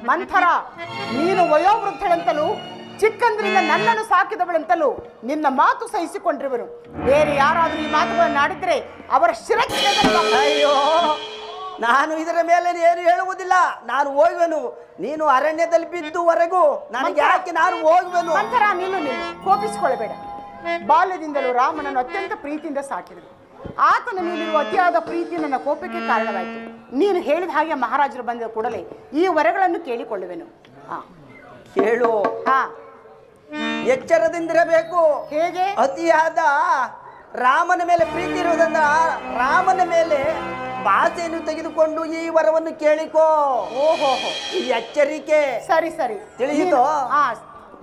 S4: ಮಂಥರ, ನೀನು ವಯೋವೃದ್ಧಳೆಂತಲೂ ಚಿಕ್ಕಂದ್ರಿಂದ ನನ್ನನ್ನು ಸಾಕಿದವಳೆಂತಲೂ ನಿನ್ನ ಮಾತು ಸಹಿಸಿಕೊಂಡಿರುವರು. ಬೇರೆ ಯಾರಾದರೂ ಈ ಮಾತುಗಳನ್ನು ಆಡಿದ್ರೆ ಅವರ ಶಿರಕ್ಕೆ.
S6: ಅಯ್ಯೋ, ನಾನು ಇದರ ಮೇಲೆ ಏನು ಹೇಳುವುದಿಲ್ಲ. ನಾನು ಹೋಗುವೆನು. ನೀನು ಅರಣ್ಯದಲ್ಲಿ ಬಿದ್ದುವರೆಗೂ ನನಗೆ ಯಾಕೆ? ನಾನು ಹೋಗುವೆನು.
S4: ಮಂಥರ, ನೀನು ಕೋಪಿಸಿಕೊಳ್ಳಬೇಡ. ಬಾಲ್ಯದಿಂದಲೂ ರಾಮನನ್ನು ಅತ್ಯಂತ ಪ್ರೀತಿಯಿಂದ ಸಾಕಿದನು. ಆತನ ಮೇಲಿರುವ ಅತಿಯಾದ ಪ್ರೀತಿ ನನ್ನ ಕೋಪಕ್ಕೆ ಕಾರಣವಾಯಿತು. ನೀನು ಹೇಳಿದ ಹಾಗೆ ಮಹಾರಾಜರು ಬಂದ ಕೂಡಲೇ ಈ ವರಗಳನ್ನು ಕೇಳಿಕೊಳ್ಳುವೆನು.
S6: ಕೇಳು. ಎಚ್ಚರದಿಂದಿರಬೇಕು.
S4: ಹೇಗೆ?
S6: ಅತಿಯಾದ ರಾಮನ ಮೇಲೆ ಪ್ರೀತಿ ಇರುವುದರಿಂದ ರಾಮನ ಮೇಲೆ ಭಾಷೆಯನ್ನು ತೆಗೆದುಕೊಂಡು ಈ ವರವನ್ನು ಕೇಳಿಕೋ.
S4: ಓಹೋ,
S6: ಈ ಎಚ್ಚರಿಕೆ.
S4: ಸರಿ ಸರಿ,
S6: ತಿಳಿಯಿತು.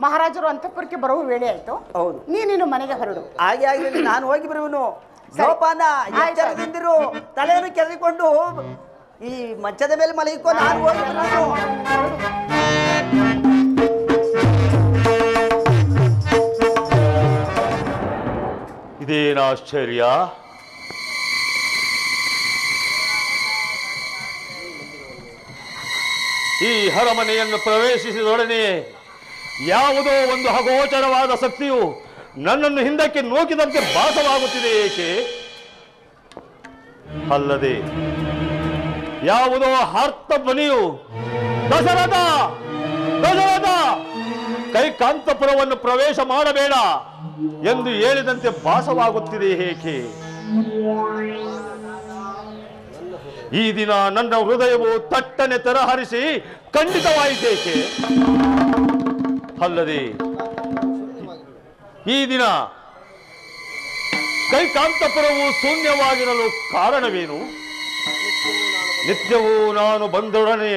S4: ಮಹಾರಾಜರು ಅಂತಃಪುರಕ್ಕೆ ಬರುವ ವೇಳೆ ಆಯ್ತು.
S6: ಹೌದು,
S4: ನೀನು ಮನೆಗೆ ಹೊರಡು.
S6: ಹಾಗೆ ಆಗಲಿ, ನಾನು ಹೋಗಿ ಬರುವನು. ಸೋಪಾನ, ಎಚ್ಚರದಿಂದಿರು. ತಲೆಯನ್ನು ಕೆರೆದುಕೊಂಡು ಈ ಮಂಚದ ಮೇಲೆ ಮಲಗಿಕೋ. ನಾನು ಹೋಗಿ ಬರುವನು.
S1: ಇದೇನು ಆಶ್ಚರ್ಯ! ಈ ಅರಮನೆಯನ್ನು ಪ್ರವೇಶಿಸಿದೊಡನೆ ಯಾವುದೋ ಒಂದು ಅಗೋಚರವಾದ ಶಕ್ತಿಯು ನನ್ನನ್ನು ಹಿಂದಕ್ಕೆ ನೂಕಿದಂತೆ ಭಾಸವಾಗುತ್ತಿದೆ. ಏಕೆ? ಅಲ್ಲದೆ ಯಾವುದೋ ಅರ್ಥ ಧ್ವನಿಯು ದಶರಥ ದಶರಥ ಕೈಕಾಂತಪುರವನ್ನು ಪ್ರವೇಶ ಮಾಡಬೇಡ ಎಂದು ಹೇಳಿದಂತೆ ಭಾಸವಾಗುತ್ತಿದೆ ಏಕೆ? ಈ ದಿನ ನನ್ನ ಹೃದಯವು ತಟ್ಟನೆ ತೆರಹರಿಸಿ ಖಂಡಿತವಾಯಿತೇಕೆ? ಅಲ್ಲದೆ ಈ ದಿನ ಕೈಕಾಂತಪುರವು ಶೂನ್ಯವಾಗಿರಲು ಕಾರಣವೇನು? ನಿತ್ಯವೂ ನಾನು ಬಂದೊಡನೆ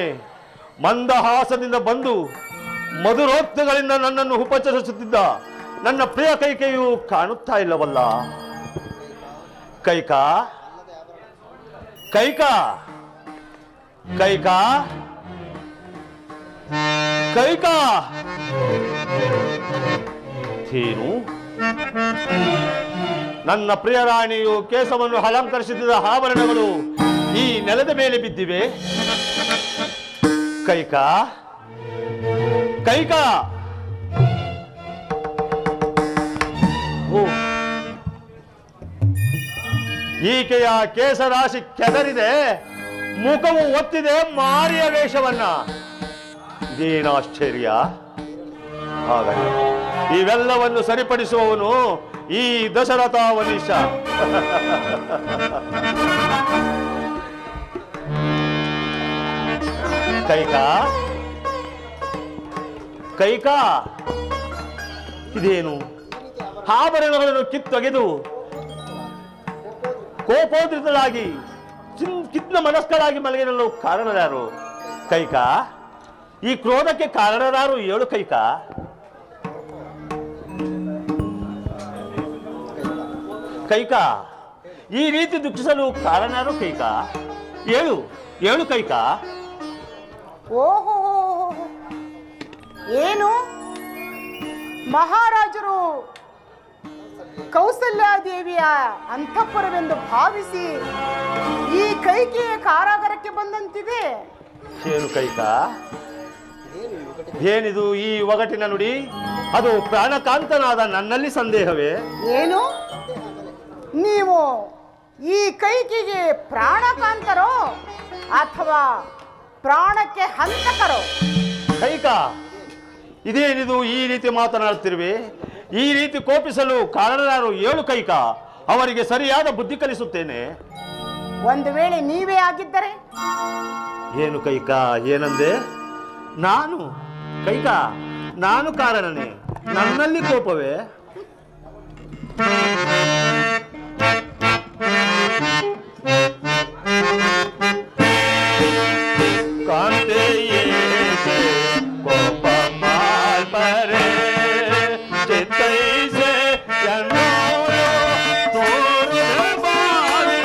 S1: ಮಂದಹಾಸದಿಂದ ಬಂದು ಮಧುರೋಕ್ತಗಳಿಂದ ನನ್ನನ್ನು ಉಪಚರಿಸುತ್ತಿದ್ದ ನನ್ನ ಪ್ರಿಯ ಕೈಕೆಯು ಕಾಣುತ್ತಾ ಇಲ್ಲವಲ್ಲ? ಕೈಕಾ ಕೈಕಾ ಕೈಕಾ ಕೈಕಾ ಏನು? ನನ್ನ ಪ್ರಿಯ ರಾಣಿಯು ಕೇಶವನ್ನು ಅಲಂಕರಿಸುತ್ತಿದ್ದ ಆಭರಣಗಳು ಈ ನೆಲದ ಮೇಲೆ ಬಿದ್ದಿವೆ. ಕೈಕಾ ಕೈಕಾ ಓ, ಈಕೆಯ ಕೇಸರಾಶಿ ಕೆದರಿದೆ, ಮುಖವು ಒತ್ತಿದೆ ಮಾರಿಯ ವೇಷವನ್ನ. ಇದೇನು ಆಶ್ಚರ್ಯ! ಹಾಗಾಗಿ ಇವೆಲ್ಲವನ್ನು ಸರಿಪಡಿಸುವವನು ಈ ದಶರಥ ವನಿಷ. ಕೈಕಾ ಕೈಕಾ ಇದೇನು? ಆಭರಣಗಳನ್ನು ಕಿತ್ತೊಗೆದು ಕೋಪೋದ್ರಿತಳಾಗಿ ಕಿತ್ನ ಮನಸ್ಕಳಾಗಿ ಮಲಗಿರಲು ಕಾರಣರಾರು? ಕೈಕಾ, ಈ ಕ್ರೋಧಕ್ಕೆ ಕಾರಣರಾರು? ಏಳು ಕೈಕಾ. ಕೈಕಾ, ಈ ರೀತಿ ದುಃಖಿಸಲು ಕಾರಣರು? ಕೈಕಾ, ಏಳು ಏಳು ಕೈಕಾ.
S4: ಓಹೋ, ಏನು ಮಹಾರಾಜರು ಕೌಸಲ್ಯಾದೇವಿಯ ಅಂತಃಪುರವೆಂದು ಭಾವಿಸಿ ಈ ಕೈಕೆಯ ಕಾರಾಗಾರಕ್ಕೆ ಬಂದಂತಿದೆ.
S1: ಏನು ಕೈಕಾ, ಏನಿದು ಈ ಒಗಟಿನ ನುಡಿ? ಅದು ಪ್ರಾಣಕಾಂತನಾದ ನನ್ನಲ್ಲಿ ಸಂದೇಹವೇ?
S4: ಏನು ನೀವು ಈ ಕೈಕೆಗೆ ಪ್ರಾಣಕಾಂತರೋ ಅಥವಾ ಪ್ರಾಣಕ್ಕೆ ಹಂತಕರೋ?
S1: ಕೈಕಾ, ಇದೇನಿದು ಈ ರೀತಿ ಮಾತನಾಡುತ್ತಿರುವೆ? ಈ ರೀತಿ ಕೋಪಿಸಲು ಕಾರಣರಾರು? ಏಳು ಕೈಕಾ, ಅವರಿಗೆ ಸರಿಯಾದ ಬುದ್ಧಿ ಕಲಿಸುತ್ತೇನೆ.
S4: ಒಂದು ವೇಳೆ ನೀವೇ ಆಗಿದ್ದರೆ?
S1: ಏನು ಕೈಕಾ, ಏನಂದೆ? ನಾನು ಕೈಕಾ, ನಾನು ಕಾರಣನೇ? ನನ್ನಲ್ಲಿ ಕೋಪವೇ? ಕಾಂತೆಯೇ ಕೋಪ ಮಾಲ್ಪರೆ ಚಿತ್ತೈಸೆ ಎನ್ನೋರು ತೋರು ಬಾಳೆ.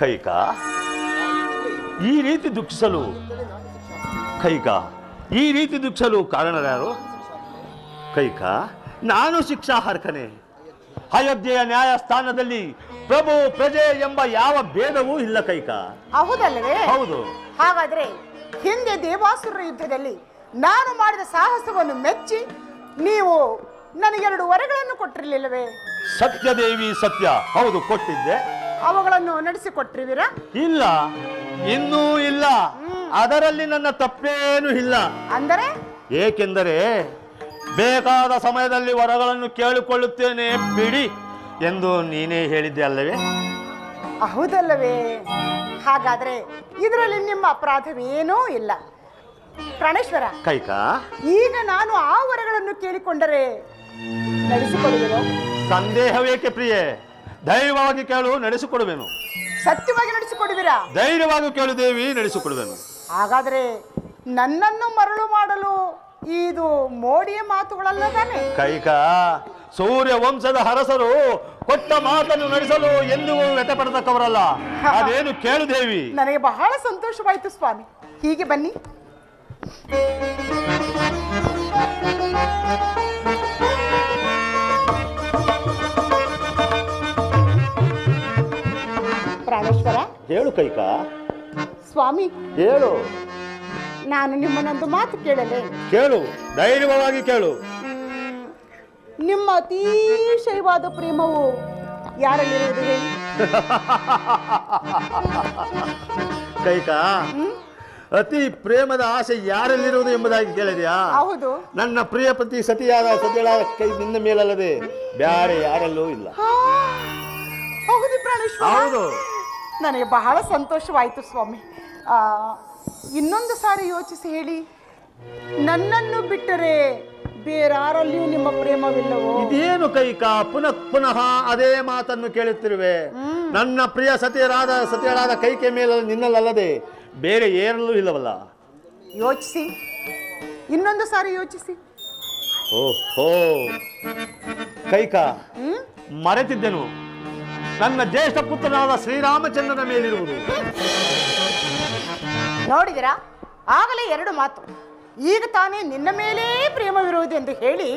S1: ಕೈಕ, ಈ ರೀತಿ ದುಃಖಿಸಲು ಕೈಕ, ಈ ರೀತಿ ದುಃಖಿಸಲು ಕಾರಣರ್ಯಾರು? ಕೈಕ, ನಾನು ಶಿಕ್ಷಾರ್ಹನೇ. ಅಯೋಧ್ಯೆಯ ನ್ಯಾಯಸ್ಥಾನದಲ್ಲಿ ಪ್ರಭು ಪ್ರಜೆ ಎಂಬ ಯಾವ ಭೇದವೂ ಇಲ್ಲ ಕೈಕ.
S4: ಹೌದಲ್ಲವೇ?
S1: ಹೌದು.
S4: ಹಾಗಾದ್ರೆ ಹಿಂದೆ ದೇವಾಸುರರ ಯುದ್ಧದಲ್ಲಿ ನಾನು ಮಾಡಿದ ಸಾಹಸವನ್ನು ಮೆಚ್ಚಿ ನೀವು ನನಗೆರಡು ವರಗಳನ್ನು ಕೊಟ್ಟಿರಲಿಲ್ಲವೇ?
S1: ಸತ್ಯದೇವಿ ಸತ್ಯ, ಹೌದು ಕೊಟ್ಟಿದ್ದೆ.
S4: ಅವುಗಳನ್ನು ನಡೆಸಿಕೊಟ್ಟಿರುವಿರಾ?
S1: ಇಲ್ಲ, ಇನ್ನೂ ಇಲ್ಲ. ಅದರಲ್ಲಿ ನನ್ನ ತಪ್ಪೇನೂ ಇಲ್ಲ.
S4: ಅಂದರೆ?
S1: ಏಕೆಂದರೆ ಬೇಕಾದ ಸಮಯದಲ್ಲಿ ವರಗಳನ್ನು ಕೇಳಿಕೊಳ್ಳುತ್ತೇನೆ ಬಿಡಿ ಎಂದು ನೀನೇ ಹೇಳಿದ್ದೆ ಅಲ್ಲವೇ?
S4: ಹೌದಲ್ಲವೇ? ಹಾಗಾದ್ರೆ ಇದರಲ್ಲಿ ನಿಮ್ಮ ಅಪರಾಧವೇನೂ ಇಲ್ಲ. ಪ್ರಾಣೇಶ್ವರ,
S1: ಕೈಕ,
S4: ಈಗ ನಾನು ಆ ವರಗಳನ್ನು ಕೇಳಿಕೊಂಡರೆ ನಡೆಸಿಕೊಡುವೆನು?
S1: ಸಂದೇಹವೇಕೆ ಪ್ರಿಯೆ, ಧೈರ್ಯವಾಗಿ ಕೇಳು, ನಡೆಸಿಕೊಡುವೆನು.
S4: ಸತ್ಯವಾಗಿ ನಡೆಸಿಕೊಡುವಿರಾ?
S1: ಧೈರ್ಯವಾಗಿ ಕೇಳು ದೇವಿ, ನಡೆಸಿಕೊಡುವೆನು.
S4: ಹಾಗಾದ್ರೆ ನನ್ನನ್ನು ಮರಳು ಮಾಡಲು ಇದು ಮೋಡಿಯ ಮಾತುಗಳಲ್ಲ ತಾನೆ?
S1: ಕೈಕ, ಸೂರ್ಯ ವಂಶದ ಅರಸರು ಕೊಟ್ಟ ಮಾತನ್ನು ನಡೆಸಲು ಎಂದಿಗೂ ವ್ಯಥಪಡತಕ್ಕವರಲ್ಲ. ಅದೇನು ಕೇಳು ದೇವಿ.
S4: ನನಗೆ ಬಹಳ ಸಂತೋಷವಾಯಿತು ಸ್ವಾಮಿ. ಹೀಗೆ ಬನ್ನಿ. ಪ್ರಾಣೇಶ್ವರ,
S1: ಹೇಳು ಕೈಕ.
S4: ಸ್ವಾಮಿ,
S1: ಹೇಳು.
S4: ನಾನು ನಿಮ್ಮನ್ನೊಂದು ಮಾತು ಕೇಳಲೆ?
S1: ಕೇಳು, ಧೈರ್ಯವಾಗಿ ಕೇಳು.
S4: ನಿಮ್ಮ ಅತಿಶಯವಾದ ಪ್ರೇಮವು ಯಾರಲ್ಲಿರುವುದು ಹೇಳಿ?
S1: ಕೈಕ, ಅತಿ ಪ್ರೇಮದ ಆಸೆ ಯಾರಲ್ಲಿರುವುದು ಎಂಬುದಾಗಿ ಕೇಳಿದ್ಯಾ?
S4: ಹೌದು.
S1: ನನ್ನ ಪ್ರಿಯ ಪತಿ ಸತಿಯಾದ ಕೈ ನಿನ್ನ ಮೇಲಲ್ಲದೆ ಬ್ಯಾರೆ ಯಾರಲ್ಲೂ ಇಲ್ಲ.
S4: ಹೌದು ಪ್ರಾಣೇಶ್ವರ,
S1: ಹೌದು.
S4: ನನಗೆ ಬಹಳ ಸಂತೋಷವಾಯಿತು ಸ್ವಾಮಿ. ಇನ್ನೊಂದು ಸಾರಿ ಯೋಚಿಸಿ ಹೇಳಿ, ನನ್ನನ್ನು ಬಿಟ್ಟರೆ ಬೇರಾರಲ್ಲಿಯೂ ನಿಮ್ಮ ಪ್ರೇಮವಿಲ್ಲವೋ?
S1: ಇದೇನು ಕೈಕ, ಪುನಃ ಪುನಃ ಅದೇ ಮಾತನ್ನು ಕೇಳುತ್ತಿರುವೆ? ನನ್ನ ಪ್ರಿಯ ಸತಿಯಳಾದ ಕೈಕೆ ಮೇಲೆ ನಿನ್ನಲ್ಲದೆ ಬೇರೆ ಏನಲ್ಲೂ ಇಲ್ಲವಲ್ಲ?
S4: ಯೋಚಿಸಿ, ಇನ್ನೊಂದು ಸಾರಿ ಯೋಚಿಸಿ.
S1: ಓಹೋ ಕೈಕ, ಮರೆತಿದ್ದೆನು, ನನ್ನ ಜ್ಯೇಷ್ಠ ಪುತ್ರನಾದ ಶ್ರೀರಾಮಚಂದ್ರನ ಮೇಲಿರುವುದು.
S4: ನೋಡಿದಿರಾ, ಆಗಲೇ ಎರಡು ಮಾತು. ಈಗ ತಾನೇ ನಿನ್ನ ಮೇಲೇ ಪ್ರೇಮವಿರುವುದು ಎಂದು ಹೇಳಿ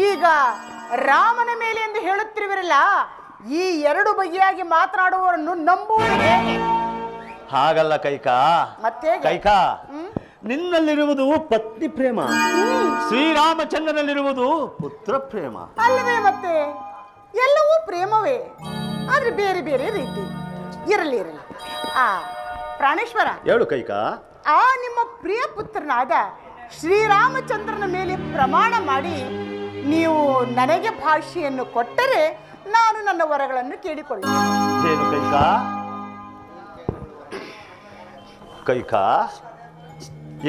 S4: ಈಗ ರಾಮನ ಮೇಲೆ ಎಂದು ಹೇಳುತ್ತಿರುವಿರಲ್ಲ. ಈ ಎರಡು ಬಗೆಯಾಗಿ ಮಾತನಾಡುವವರನ್ನು ನಂಬುವುದು ಹೇಗೆ?
S1: ಹಾಗಲ್ಲ ಕೈಕ.
S4: ಮತ್ತೆ
S1: ಕೈಕ, ನಿನ್ನಲ್ಲಿರುವುದು ಪತ್ನಿ ಪ್ರೇಮ, ಶ್ರೀರಾಮಚಂದ್ರನಲ್ಲಿರುವುದು ಪುತ್ರ ಪ್ರೇಮ
S4: ಅಲ್ಲವೇ? ಮತ್ತೆ ಎಲ್ಲವೂ ಪ್ರೇಮವೇ, ಆದ್ರೆ ಬೇರೆ ಬೇರೆ ರೀತಿ. ಇರಲಿ ಇರಲಿ. ಪ್ರಾಣೇಶ್ವರ,
S1: ಹೇಳು ಕೈಕ.
S4: ಆ ನಿಮ್ಮ ಪ್ರಿಯ ಪುತ್ರನಾದ ಶ್ರೀರಾಮಚಂದ್ರನ ಮೇಲೆ ಪ್ರಮಾಣ ಮಾಡಿ ನೀವು ನನಗೆ ಭಾಷೆಯನ್ನು ಕೊಟ್ಟರೆ ನಾನು ನನ್ನ ವರಗಳನ್ನು ಕೇಳಿಕೊಳ್ಳುತ್ತೇನೆ.
S1: ಏನು ಕೈಕ? ಕೈಕ,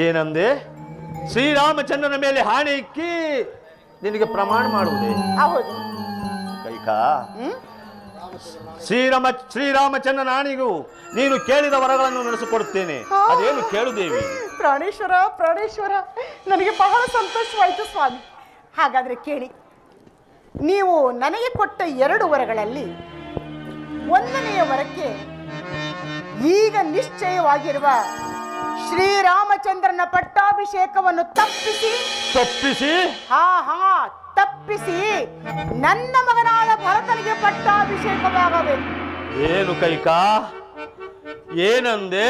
S1: ಏನಂದೆ? ಶ್ರೀರಾಮಚಂದ್ರನ ಮೇಲೆ ಹಾಣೆ ಇಕ್ಕಿ ನಿನಗೆ ಪ್ರಮಾಣ ಮಾಡುವುದೇ?
S4: ಹೌದು
S1: ಕೈಕ. ಶ್ರೀರಾಮಚಂದ್ರನ ಆಣಿಗೂ ನೀನು ಕೇಳಿದ ವರಗಳನ್ನು ನಡೆಸಿಕೊಡುತ್ತೇನೆ. ಅದೇನು ಕೇಳು ದೇವಿ.
S4: ಪ್ರಾಣೇಶ್ವರ, ಪ್ರಾಣೇಶ್ವರ, ನನಗೆ ಬಹಳ ಸಂತೋಷವಾಯಿತು ಸ್ವಾಮಿ. ಹಾಗಾದ್ರೆ ಕೇಳಿ, ನೀವು ನನಗೆ ಕೊಟ್ಟ ಎರಡು ವರಗಳಲ್ಲಿ ಒಂದನೆಯ ವರಕ್ಕೆ ಈಗ ನಿಶ್ಚಯವಾಗಿರುವ ಶ್ರೀರಾಮಚಂದ್ರನ ಪಟ್ಟಾಭಿಷೇಕವನ್ನು ತಪ್ಪಿಸಿ ನನ್ನ ಮಗನಾದ ಭರತನಿಗೆ ಪಟ್ಟಾಭಿಷೇಕವಾಗಬೇಕು.
S1: ಏನು ಕೈಕ, ಏನಂದೆ?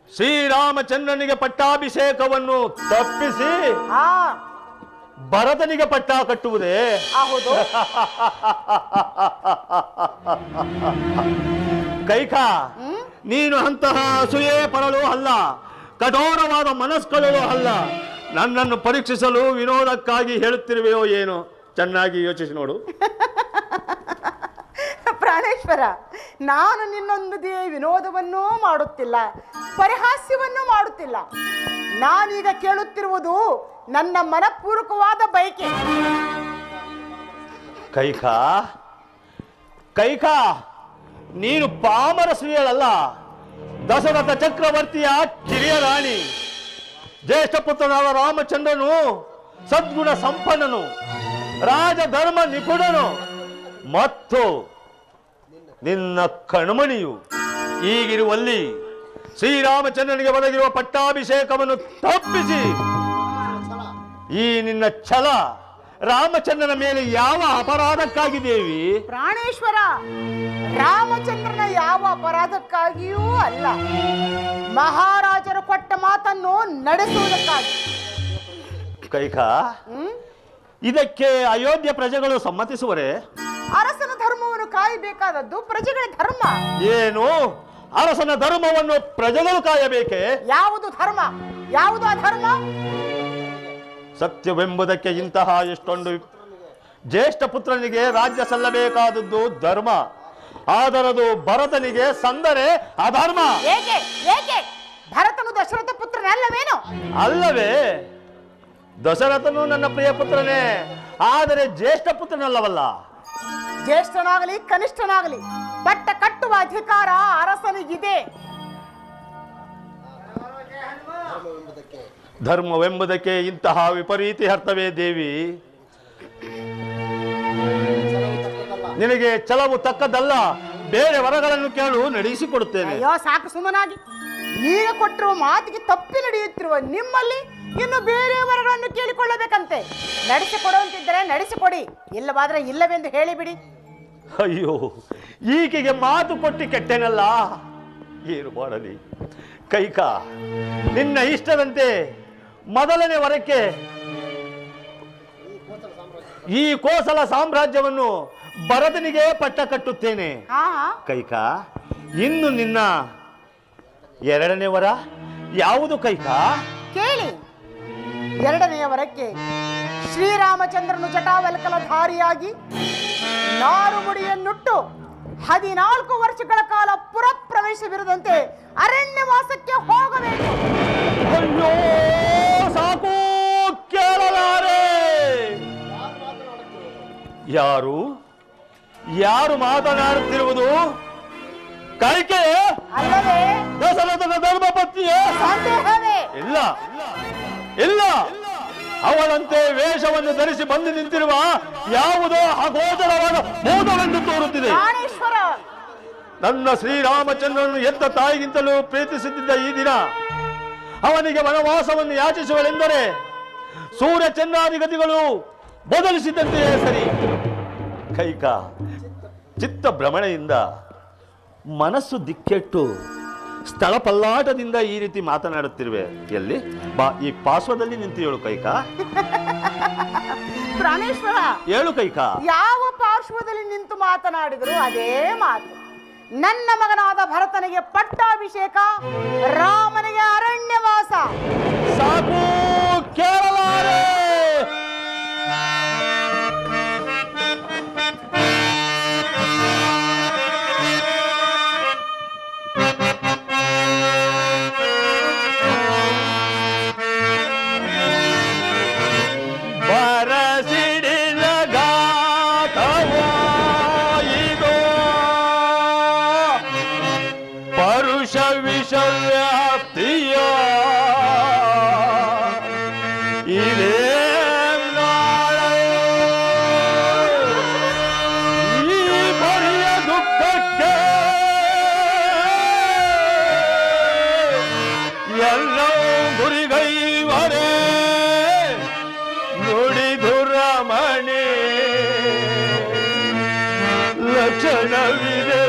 S1: ಶ್ರೀರಾಮಚಂದ್ರನಿಗೆ ಪಟ್ಟಾಭಿಷೇಕವನ್ನು ತಪ್ಪಿಸಿ ಭರತನಿಗೆ ಪಟ್ಟ ಕಟ್ಟುವುದೇ?
S4: ಹೌದು.
S1: ಕೈಕ, ನೀನು ಅಂತಹ ಅಸೂಯೆ ಪರಲು ಅಲ್ಲ, ಕಠೋರವಾದ ಮನಸ್ಕಳು ಅಲ್ಲ. ನನ್ನನ್ನು ಪರೀಕ್ಷಿಸಲು ವಿನೋದಕ್ಕಾಗಿ ಹೇಳುತ್ತಿರುವೆಯೋ ಏನೋ? ಚೆನ್ನಾಗಿ ಯೋಚಿಸಿ ನೋಡು.
S4: ಪ್ರಾಣೇಶ್ವರ, ನಾನು ನಿನ್ನೊಂದಿಗೆ ವಿನೋದವನ್ನೂ ಮಾಡುತ್ತಿಲ್ಲ, ಪರಿಹಾಸ್ಯವನ್ನೂ ಮಾಡುತ್ತಿಲ್ಲ. ನಾನೀಗ ಕೇಳುತ್ತಿರುವುದು ನನ್ನ ಮನಪೂರ್ವಕವಾದ ಬಯಕೆ.
S1: ಕೈಕ, ಕೈಕ, ನೀನು ಪಾಮರ ಸ್ತ್ರೀಯಳಲ್ಲ, ದಶರಥ ಚಕ್ರವರ್ತಿಯ ಕಿರಿಯ ರಾಣಿ. ಜ್ಯೇಷ್ಠ ಪುತ್ರನಾದ ರಾಮಚಂದ್ರನು ಸದ್ಗುಣ ಸಂಪನ್ನನು, ರಾಜಧರ್ಮ ನಿಪುಣನು ಮತ್ತು ನಿನ್ನ ಕಣ್ಮಣಿಯು ಈಗಿರುವಲ್ಲಿ ಶ್ರೀರಾಮಚಂದ್ರನಿಗೆ ಒದಗಿರುವ ಪಟ್ಟಾಭಿಷೇಕವನ್ನು ತಪ್ಪಿಸಿ ಈ ನಿನ್ನ ಛಲ ರಾಮಚಂದ್ರನ ಮೇಲೆ ಯಾವ ಅಪರಾಧಕ್ಕಾಗಿ ದೇವಿ?
S4: ಪ್ರಾಣೇಶ್ವರ, ರಾಮಚಂದ್ರನ ಯಾವ ಅಪರಾಧಕ್ಕಾಗಿಯೂ ಅಲ್ಲ, ಮಹಾರಾಜರು ಕೊಟ್ಟ ಮಾತನ್ನು ನಡೆಸುವುದಕ್ಕಾಗಿ.
S1: ಕೈಕಾ, ಇದಕ್ಕೆ ಅಯೋಧ್ಯ ಪ್ರಜೆಗಳು ಸಮ್ಮತಿಸುವರೆ?
S4: ಅರಸನ ಧರ್ಮವನ್ನು ಕಾಯಬೇಕಾದದ್ದು ಪ್ರಜೆಗಳ ಧರ್ಮ.
S1: ಏನು ಅರಸನ ಧರ್ಮವನ್ನು ಪ್ರಜೆಗಳು ಕಾಯಬೇಕೆ?
S4: ಯಾವುದು ಧರ್ಮ, ಯಾವುದು ಅಧರ್ಮ?
S1: ಸತ್ಯವೆಂಬುದಕ್ಕೆ ಇಂತಹ ಎಷ್ಟೊಂದು ಜ್ಯೇಷ್ಠ ಪುತ್ರನಿಗೆ ರಾಜ್ಯ ಸಲ್ಲಬೇಕಾದದ್ದು ಧರ್ಮ, ಆದರದು ಭರತನಿಗೆ ಸಂದರೆ ಅಧರ್ಮ.
S4: ಏಕೆ ಏಕೆ ಭರತನು ದಶರಥ ಪುತ್ರನಲ್ಲವೇನು?
S1: ಅಲ್ಲವೇ, ದಶರಥನು ನನ್ನ ಪ್ರಿಯ ಪುತ್ರನೇ, ಆದರೆ ಜ್ಯೇಷ್ಠ ಪುತ್ರನಲ್ಲವಲ್ಲ.
S4: ಜ್ಯೇಷ್ಠನಾಗಲಿ ಕನಿಷ್ಠನಾಗಲಿ ಪಟ್ಟ ಕಟ್ಟುವ ಅಧಿಕಾರ ಅರಸನಿಗಿದೆ.
S1: ಧರ್ಮವೆಂಬುದಕ್ಕೆ ಇಂತಹ ವಿಪರೀತಿ ಅರ್ಥವೇ ದೇವಿ? ನಿನಗೆ ಛಲವು ತಕ್ಕದಲ್ಲ, ಬೇರೆ ವರಗಳನ್ನು ಕೇಳು, ನಡೆಸಿಕೊಡುತ್ತೇನೆ.
S4: ಅಯ್ಯೋ ಸಾಕು ಸುಮ್ಮನಾಗಿ. ಈಗ ಕೊಟ್ಟಿರುವ ಮಾತಿಗೆ ತಪ್ಪಿ ನಡೆಯುತ್ತಿರುವ ನಿಮ್ಮಲ್ಲಿ ಇನ್ನು ಬೇರೆ ವರಗಳನ್ನು ಕೇಳಿಕೊಳ್ಳಬೇಕಂತೆ. ನಡೆಸಿಕೊಡುವಂತಿದ್ದರೆ ನಡೆಸಿಕೊಡಿ, ಇಲ್ಲವಾದ್ರೆ ಇಲ್ಲವೆಂದು ಹೇಳಿಬಿಡಿ.
S1: ಅಯ್ಯೋ, ಈಕೆಗೆ ಮಾತು ಕೊಟ್ಟು ಕೆಟ್ಟೆನಲ್ಲ, ಏನು ಮಾಡಲಿ? ಕೈಕಾ, ನಿನ್ನ ಇಷ್ಟದಂತೆ ಮೊದಲನೇ ವರಕ್ಕೆ ಈ ಕೋಸಲ ಸಾಮ್ರಾಜ್ಯವನ್ನು ಭರತನಿಗೆ ಪಟ್ಟ ಕಟ್ಟುತ್ತೇನೆ. ಕೈಕಾ, ಇನ್ನು ನಿನ್ನ ಎರಡನೇ ವರ ಯಾವುದು ಕೈಕಾ?
S4: ಕೇಳಿ. ಎರಡನೆಯ ವರಕ್ಕೆ ಶ್ರೀರಾಮಚಂದ್ರನು ಜಟಾವಲ್ಕಲಧಾರಿಯಾಗಿ ನಾರುಮುಡಿಯನ್ನುಟ್ಟು 14 ವರ್ಷಗಳ ಕಾಲ ಪುರಪ್ರವೇಶವಿರದಂತೆ ಅರಣ್ಯವಾಸಕ್ಕೆ ಹೋಗಬೇಕು.
S1: ಅಯ್ಯೋ ಸಾಕು, ಕೇಳಲಾರೆ. ಯಾರು ಯಾರು ಮಾತನಾಡುತ್ತಿರುವುದು? ಕೈಕೆ
S4: ಅಲ್ಲವೇ?
S1: ದಶರಥನ ಧರ್ಮಪತ್ನಿಯೇ?
S4: ಸಂದೇಹವೇ
S1: ಇಲ್ಲ ಇಲ್ಲ, ಅವಳಂತೆ ವೇಷವನ್ನು ಧರಿಸಿ ಬಂದು ನಿಂತಿರುವ ಯಾವುದೋ ಅಗೋಚರವಾದ ಭೂತವೆಂದು ತೋರುತ್ತಿದೆ.
S4: ಪ್ರಾಣೇಶ್ವರ,
S1: ನನ್ನ ಶ್ರೀರಾಮಚಂದ್ರನು ಎದ್ದ ತಾಯಿಗಿಂತಲೂ ಪ್ರೀತಿಸುತ್ತಿದ್ದ ಈ ದಿನ ಅವನಿಗೆ ವನವಾಸವನ್ನು ಯಾಚಿಸುವಳೆಂದರೆ ಸೂರ್ಯ ಚಂದ್ರಾದಿಗತಿಗಳು ಬದಲಿಸಿದಂತೆಯೇ ಸರಿ. ಕೈಕಾ, ಚಿತ್ತ ಭ್ರಮಣೆಯಿಂದ ಮನಸ್ಸು ದಿಕ್ಕೆಟ್ಟು ಸ್ಥಳ ಪಲ್ಲಾಟದಿಂದ ಈ ರೀತಿ ಮಾತನಾಡುತ್ತಿರುವೆ. ಎಲ್ಲಿ ಬಾ, ಈ ಪಾರ್ಶ್ವದಲ್ಲಿ ನಿಂತು ಹೇಳು ಕೈಕಾ.
S4: ಪ್ರಾಣೇಶ್ವರ,
S1: ಹೇಳು ಕೈಕಾ.
S4: ಯಾವ ಪಾರ್ಶ್ವದಲ್ಲಿ ನಿಂತು ಮಾತನಾಡಿದ್ರು ಅದೇ ಮಾತು. ನನ್ನ ಮಗನಾದ ಭರತನಿಗೆ ಪಟ್ಟಾಭಿಷೇಕ, ರಾಮನಿಗೆ ಅರಣ್ಯವಾಸ.
S1: ಸಾಕು, ಕೇಳಲಾರೆ. ವಿಷವ್ಯಾಪ್ತಿಯ ಇದೇ ಈ ಬರಿಯ ದುಃಖಕ್ಕೆ ಎಲ್ಲ ಗುರಿಗೈವರೇ ನುಡಿದುರಮಣಿ ಲಕ್ಷಣವಿದೆ.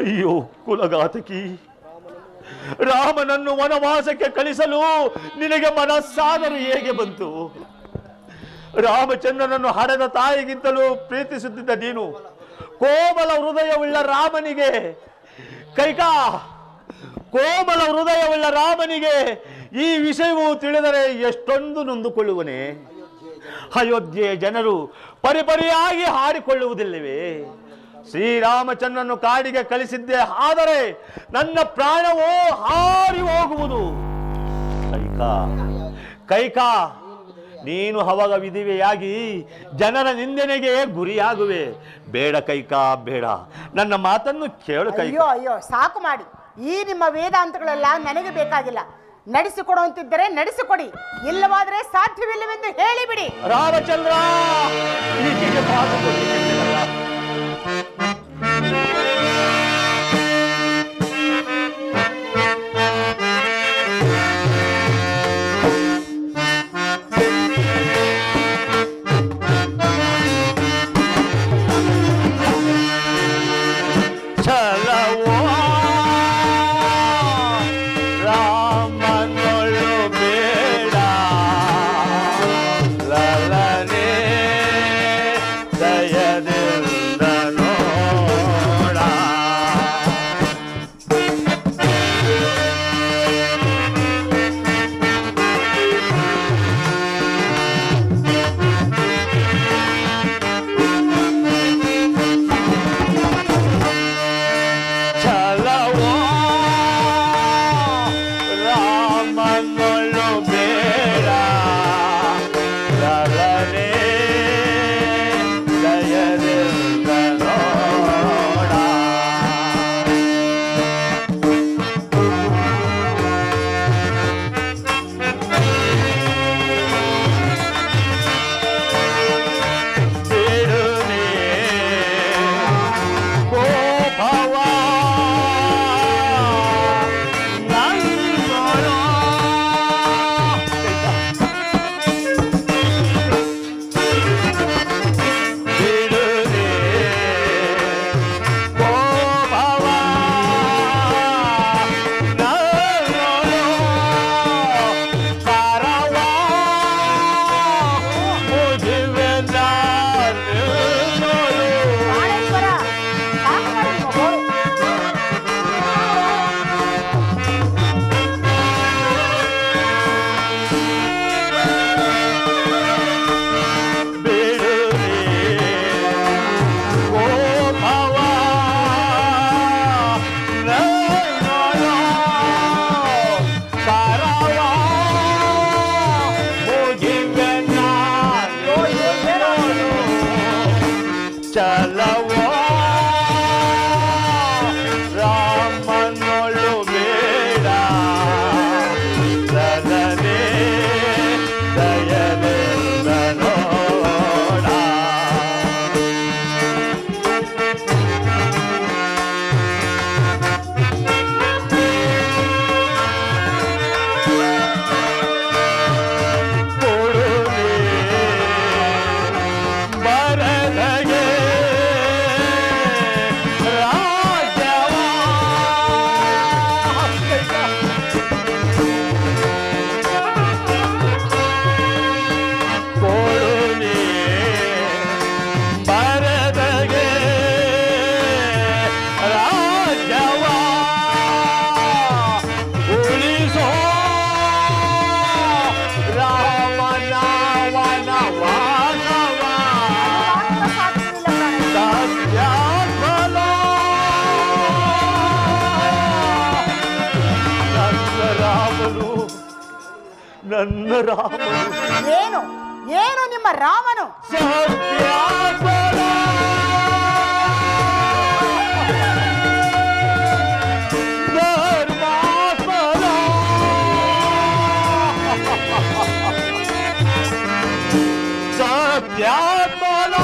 S1: ಅಯ್ಯೋ ಕುಲಘಾತಕಿ, ರಾಮನನ್ನು ವನವಾಸಕ್ಕೆ ಕಳಿಸಲು ನಿನಗೆ ಮನಸ್ಸಾದರೂ ಹೇಗೆ ಬಂತು? ರಾಮಚಂದ್ರನನ್ನು ಹಡೆದ ತಾಯಿಗಿಂತಲೂ ಪ್ರೀತಿಸುತ್ತಿದ್ದ ನೀನು ಕೋಮಲ ಹೃದಯವುಳ್ಳ ರಾಮನಿಗೆ, ಕೈಕಾ, ಕೋಮಲ ಹೃದಯವುಳ್ಳ ರಾಮನಿಗೆ ಈ ವಿಷಯವು ತಿಳಿದರೆ ಎಷ್ಟೊಂದು ನೊಂದುಕೊಳ್ಳುವನೇ? ಅಯೋಧ್ಯೆ ಜನರು ಪರಿಪರಿಯಾಗಿ ಹಾಡಿಕೊಳ್ಳುವುದಿಲ್ಲವೇ? ಶ್ರೀರಾಮಚಂದ್ರನು ಕಾಡಿಗೆ ಕಳಿಸಿದ್ದೆ ಆದರೆ ನನ್ನ ಪ್ರಾಣವೋ ಹಾರಿ ಹೋಗುವುದು. ಕೈಕಾ, ಕೈಕಾ, ನೀನು ಅವಾಗ ವಿಧಿವೆಯಾಗಿ ಜನರ ನಿಂದನೆಗೆ ಗುರಿಯಾಗುವೆ. ಬೇಡ ಕೈಕಾ, ಬೇಡ, ನನ್ನ ಮಾತನ್ನು ಕೇಳು ಕೈಕ.
S4: ಅಯ್ಯೋ ಅಯ್ಯೋ, ಸಾಕು ಮಾಡಿ. ಈ ನಿಮ್ಮ ವೇದಾಂತಗಳೆಲ್ಲ ನನಗೆ ಬೇಕಾಗಿಲ್ಲ. ನಡೆಸಿಕೊಡುವಂತಿದ್ದರೆ ನಡೆಸಿಕೊಡಿ, ಇಲ್ಲವಾದರೆ ಸಾಧ್ಯವಿಲ್ಲವೆಂದು ಹೇಳಿಬಿಡಿ.
S1: ರಾಮಚಂದ್ರ, ಈಚೆಗೆ ಮಾತು ಕೊಟ್ಟಿದ್ದೆನಲ್ಲ. ನನ್ನ ರಾಮನು.
S4: ಏನು ಏನು ನಿಮ್ಮ ರಾಮನು?
S1: ಸತ್ಯಾಗ್ರಹ ಧರ್ಮಾಸನ ಸತ್ಯಾತ್ಮನ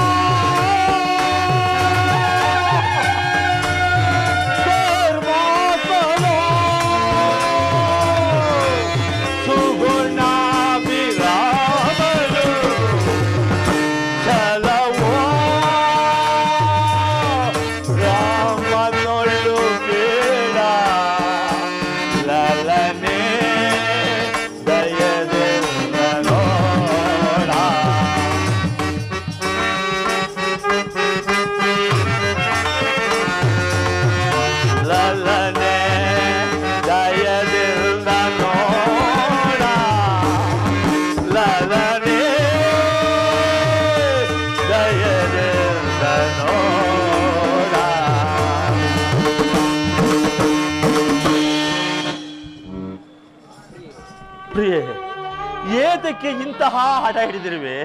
S1: ಯಾತಕ್ಕೆ ಇಂತಹ ಹಠ ಹಿಡಿದಿರುವೆ?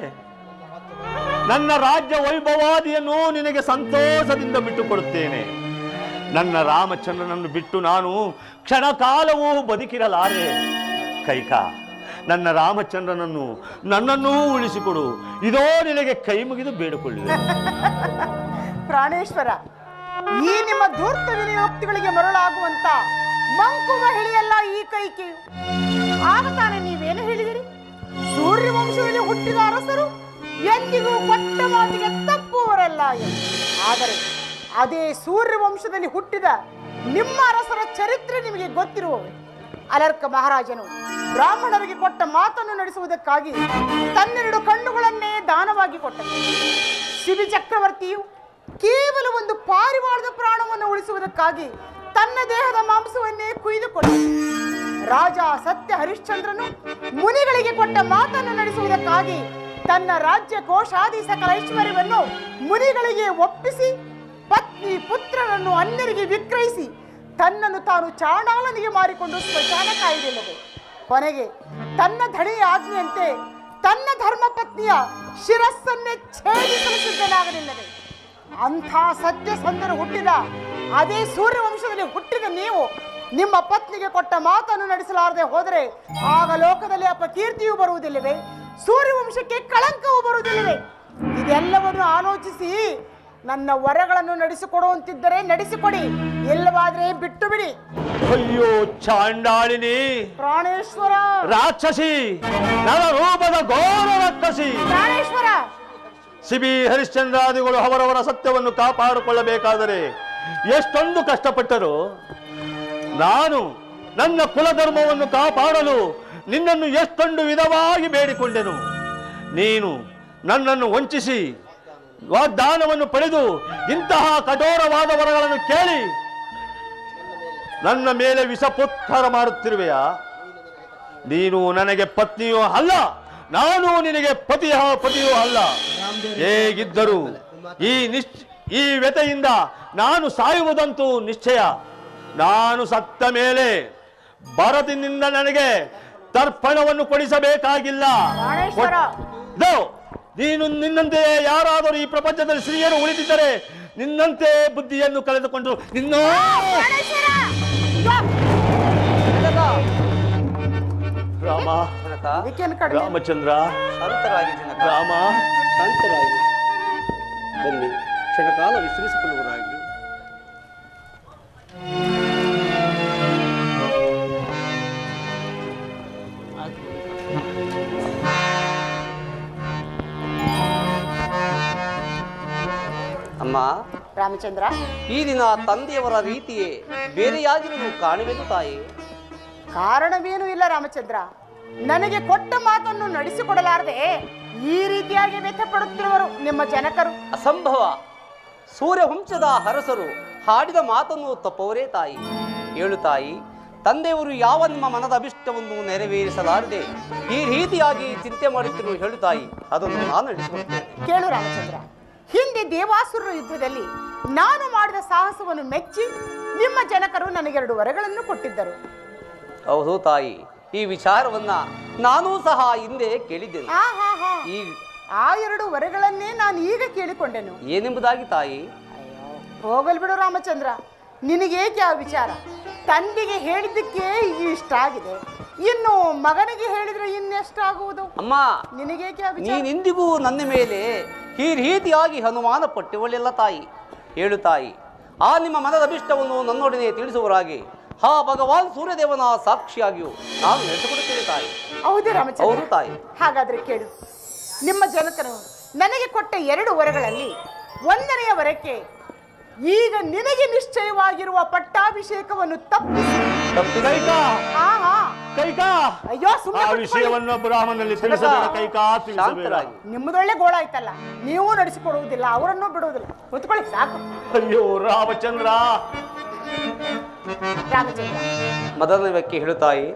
S1: ನನ್ನ ರಾಜ್ಯ ವೈಭವಾದಿಯನ್ನು ನಿನಗೆ ಸಂತೋಷದಿಂದ ಬಿಟ್ಟುಕೊಡುತ್ತೇನೆ. ನನ್ನ ರಾಮಚಂದ್ರನನ್ನು ಬಿಟ್ಟು ನಾನು ಕ್ಷಣ ಕಾಲವೂ ಬದುಕಿರಲಾರೆ. ಕೈಕಾ, ನನ್ನ ರಾಮಚಂದ್ರನನ್ನು ನನ್ನನ್ನೂ ಉಳಿಸಿಕೊಡು. ಇದೋ ನಿನಗೆ ಕೈ ಮುಗಿದು ಬೇಡಿಕೊಳ್ಳುವೆ.
S4: ಪ್ರಾಣೇಶ್ವರ, ಈ ನಿಮ್ಮ ಧೂರ್ತ ವಿನಿಯೋಕ್ತಿಗಳಿಗೆ ಮರಳಾಗುವಂತ ಮಂಕುವ ಹೇಳಿಯಲ್ಲ ಈ ಕೈಕೆಯು. ಆಗ ತಾನೇ ನೀವೇನು ಹೇಳಿದಿರಿ? ಸೂರ್ಯವಂಶದಲ್ಲಿ ಹುಟ್ಟಿದ ಅರಸರು ಎಂದಿಗೂ ಕೊಟ್ಟ ಮಾತಿಗೆ ತಪ್ಪುವರಲ್ಲ ಎಂದು. ಆದರೆ ಅದೇ ಸೂರ್ಯವಂಶದಲ್ಲಿ ಹುಟ್ಟಿದ ನಿಮ್ಮ ಅರಸರ ಚರಿತ್ರೆ ನಿಮಗೆ ಗೊತ್ತಿರುವವು. ಅಲರ್ಕ ಮಹಾರಾಜನು ಬ್ರಾಹ್ಮಣರಿಗೆ ಕೊಟ್ಟ ಮಾತನ್ನು ನಡೆಸುವುದಕ್ಕಾಗಿ ತನ್ನೆರಡು ಕಣ್ಣುಗಳನ್ನೇ ದಾನವಾಗಿ ಕೊಟ್ಟನು. ಶಿಬಿ ಚಕ್ರವರ್ತಿಯು ಕೇವಲ ಒಂದು ಪಾರಿವಾಳದ ಪ್ರಾಣವನ್ನು ಉಳಿಸುವುದಕ್ಕಾಗಿ ತನ್ನ ದೇಹದ ಮಾಂಸವನ್ನೇ ಕುಯ್ದುಕೊಂಡನು. ರಾಜ ಸತ್ಯ ಹರಿಶ್ಚಂದ್ರನು ಮುನಿಗಳಿಗೆ ಕೊಟ್ಟ ಮಾತನ್ನು ನಡೆಸುವುದಕ್ಕಾಗಿ ತನ್ನ ರಾಜ್ಯ ಕೋಶಾದಿ ಸಕಲ ಐಶ್ವರ್ಯವನ್ನು ಮುನಿಗಳಿಗೆ ಒಪ್ಪಿಸಿ ಪತ್ನಿ ಪುತ್ರರನ್ನು ಅನ್ಯರಿಗೆ ವಿಕ್ರಯಿಸಿ ತನ್ನನ್ನು ತಾನು ಚಾಣಾಲನಿಗೆ ಮಾರಿಕೊಂಡು ಸ್ಮಶಾನ ಕಾಯ್ದಿಲ್ಲದೆ ಕೊನೆಗೆ ತನ್ನ ಧಣಿಯ ಆಜ್ಞೆಯಂತೆ ತನ್ನ ಧರ್ಮ ಪತ್ನಿಯ ಶಿರಸ್ಸನ್ನೇ ಛೇದಿಸಲು ಸಿದ್ಧನಾಗಲಿಲ್ಲದೆ ಅಂಥ ಸತ್ಯಸಂಧರು ಹುಟ್ಟಿದ ಅದೇ ಸೂರ್ಯವಂಶದಲ್ಲಿ ಹುಟ್ಟಿದ ನೀವು ನಿಮ್ಮ ಪತ್ನಿಗೆ ಕೊಟ್ಟ ಮಾತನ್ನು ನಡೆಸಲಾರದೆ ಹೋದರೆ ಆಗ ಲೋಕದಲ್ಲಿ ಅಪಕೀರ್ತಿಯೂ ಬರುವುದಿಲ್ಲವೇ? ಸೂರ್ಯವಂಶಕ್ಕೆ ಕಳಂಕವೂ ಬರುವುದಿಲ್ಲವೇ? ಇದೆಲ್ಲವನ್ನು ಆಲೋಚಿಸಿ ನನ್ನ ವರಗಳನ್ನು ನಡೆಸಿಕೊಡುವಂತಿದ್ದರೆ ನಡೆಸಿಕೊಡಿ, ಇಲ್ಲವಾದ್ರೆ ಬಿಟ್ಟು ಬಿಡಿ.
S1: ಅಯ್ಯೋ ಚಾಂಡಾಳಿನಿ,
S4: ಪ್ರಾಣೇಶ್ವರ,
S1: ರಾಕ್ಷಸಿ, ನನ್ನ ರೂಪದ ಘೋರ ರಾಕ್ಷಸಿ,
S4: ಪ್ರಾಣೇಶ್ವರ.
S1: ಶಿಬಿ ಹರಿಶ್ಚಂದ್ರಾದಿಗಳು ಅವರವರ ಸತ್ಯವನ್ನು ಕಾಪಾಡಿಕೊಳ್ಳಬೇಕಾದರೆ ಎಷ್ಟೊಂದು ಕಷ್ಟಪಟ್ಟರು. ನಾನು ನನ್ನ ಕುಲಧರ್ಮವನ್ನು ಕಾಪಾಡಲು ನಿನ್ನನ್ನು ಎಷ್ಟೊಂದು ವಿಧವಾಗಿ ಬೇಡಿಕೊಂಡೆನು. ನೀನು ನನ್ನನ್ನು ವಂಚಿಸಿ ವಾಗ್ದಾನವನ್ನು ಪಡೆದು ಇಂತಹ ಕಠೋರವಾದ ವರಗಳನ್ನು ಕೇಳಿ ನನ್ನ ಮೇಲೆ ವಿಷಪುತ್ಕಾರ ಮಾಡುತ್ತಿರುವೆಯಾ? ನೀನು ನನಗೆ ಪತ್ನಿಯೂ ಅಲ್ಲ, ನಾನು ನಿನಗೆ ಪತಿಯೂ ಅಲ್ಲ. ಹೇಗಿದ್ದರೂ ಈ ವ್ಯತೆಯಿಂದ ನಾನು ಸಾಯುವುದಂತೂ ನಿಶ್ಚಯ. ನಾನು ಸತ್ತ ಮೇಲೆ ಭರತನಿಂದ ನನಗೆ ತರ್ಪಣವನ್ನು ಕೊಡಿಸಬೇಕಾಗಿಲ್ಲ. ನೀನು ನಿನ್ನಂತೆಯೇ ಯಾರಾದರೂ ಈ ಪ್ರಪಂಚದಲ್ಲಿ ಸ್ತ್ರೀಯರು ಉಳಿದಿದ್ದರೆ ನಿನ್ನಂತೆ ಬುದ್ಧಿಯನ್ನು ಕಳೆದುಕೊಂಡು ರಾಮ, ರಾಮಚಂದ್ರ, ರಾಮ,
S5: ಶಾಂತರಾಗಿ ಬನ್ನಿ, ಕ್ಷಣಕಾಲ ವಿಶ್ರಮಿಸಿಕೊಳ್ಳುವರಾಗಿ. ಅಮ್ಮ
S4: ರಾಮಚಂದ್ರ,
S5: ಈ ದಿನ ತಂದೆಯವರ ರೀತಿಯೇ ಬೇರೆಯಾಗಿರಲು ಕಾರಣವೇನು ತಾಯಿ?
S4: ಕಾರಣವೇನೂ ಇಲ್ಲ ರಾಮಚಂದ್ರ. ನನಗೆ ಕೊಟ್ಟ ಮಾತನ್ನು ನಡೆಸಿಕೊಡಲಾರದೆ ಈ ರೀತಿಯಾಗಿ ವ್ಯಥೆ ಪಡುತ್ತಿರುವರು ನಿಮ್ಮ ಜನಕರು.
S5: ಅಸಂಭವ. ಸೂರ್ಯವಂಶದ ಅರಸರು ಹಾಡಿದ ಮಾತನ್ನು ತಪ್ಪವರೇ ತಾಯಿ. ಹೇಳು ತಾಯಿ, ತಂದೆಯವರು ಯಾವ ನಿಮ್ಮ ಮನದ ಅಭಿಷ್ಟವನ್ನು ನೆರವೇರಿಸಲಾರದೆ ಈ ರೀತಿಯಾಗಿ ಚಿಂತೆ ಮಾಡುತ್ತಿರುವ ಹೇಳು ತಾಯಿ, ಅದನ್ನು ನಾನು ನಡೆಸಿಕೊಡುತ್ತೇನೆ.
S4: ಕೇಳು ರಾಮಚಂದ್ರ, ಹಿಂದೆ ದೇವಾಸುರರ ಯುದ್ಧದಲ್ಲಿ ನಾನು ಮಾಡಿದ ಸಾಹಸವನ್ನು ಮೆಚ್ಚಿ ನಿಮ್ಮ ಜನಕರು ನನಗೆರಡು ವರಗಳನ್ನು ಕೊಟ್ಟಿದ್ದರು.
S5: ಹೌದು ತಾಯಿ, ಈ ವಿಚಾರವನ್ನ ನಾನೂ ಸಹ ಹಿಂದೆ ಕೇಳಿದ್ದೇನೆ.
S4: ಆ ಎರಡು ವರಗಳನ್ನೇ ನಾನು ಈಗ ಕೇಳಿಕೊಂಡೆನು.
S5: ಏನೆಂಬುದಾಗಿ ತಾಯಿ?
S4: ಹೋಗಲ್ ಬಿಡು ರಾಮಚಂದ್ರ, ನಿನಗೇಕೆ ಆ ವಿಚಾರ? ತಂದೆಗೆ ಹೇಳಿದ್ದಕ್ಕೆ ಇಷ್ಟ ಆಗಿದೆ, ಇನ್ನು ಮಗನಿಗೆ ಹೇಳಿದ್ರೆ ಇನ್ನೆಷ್ಟಾಗುವುದು?
S5: ಅಮ್ಮ,
S4: ನಿನಗೇಕೆ ಆ ವಿಚಾರ?
S5: ನೀನಿಂದಿಗೂ ನನ್ನ ಮೇಲೆ ಈ ರೀತಿಯಾಗಿ ಅನುಮಾನ ಪಟ್ಟುವಳಿಲ್ಲ ತಾಯಿ. ಹೇಳು ತಾಯಿ, ಆ ನಿಮ್ಮ ಮನದ ಅಭಿಷ್ಟವನ್ನು ನನ್ನೊಡನೆ ತಿಳಿಸುವರಾಗಿ ಹಾ ಭಗವಾನ್ ಸೂರ್ಯದೇವನ ಸಾಕ್ಷಿಯಾಗಿಯೂ ನಾನು ನಡೆಸಿಕೊಡುತ್ತೇನೆ ತಾಯಿ.
S4: ಹೌದು ರಾಮಚಂದ್ರ.
S5: ಹೌದು ತಾಯಿ.
S4: ಹಾಗಾದ್ರೆ ಕೇಳು, ನಿಮ್ಮ ಜನಕರು ನನಗೆ ಕೊಟ್ಟ ಎರಡು ವರಗಳಲ್ಲಿ ಒಂದನೆಯ ವರಕ್ಕೆ ಈಗ ನಿನಗೆ ನಿಶ್ಚಯವಾಗಿರುವ ಪಟ್ಟಾಭಿಷೇಕವನ್ನು ತಪ್ಪಿಸಿ ಅಯ್ಯೋ
S1: ವಿಷಯವನ್ನು ಬ್ರಾಹ್ಮಣನಲ್ಲಿ ತಿಳಿಸಬೇಡ ಕೈಕಾ, ತಿಳಿಸಬೇಡ.
S4: ನಿಮ್ಮದೊಳ್ಳೆ ಗೋಳಾಯ್ತಲ್ಲ, ನೀವು ನಡೆಸಿಕೊಡುವುದಿಲ್ಲ, ಅವರನ್ನು ಬಿಡುವುದಿಲ್ಲ. ಕೂತ್ಕೊಳ್ಳಿ ಸಾಕು.
S1: ಅಯ್ಯೋ ರಾಮಚಂದ್ರ,
S4: ರಾಮಚಂದ್ರ,
S5: ಮದನವಕ್ಕೆ ಹೇಳು ತಾಯಿ.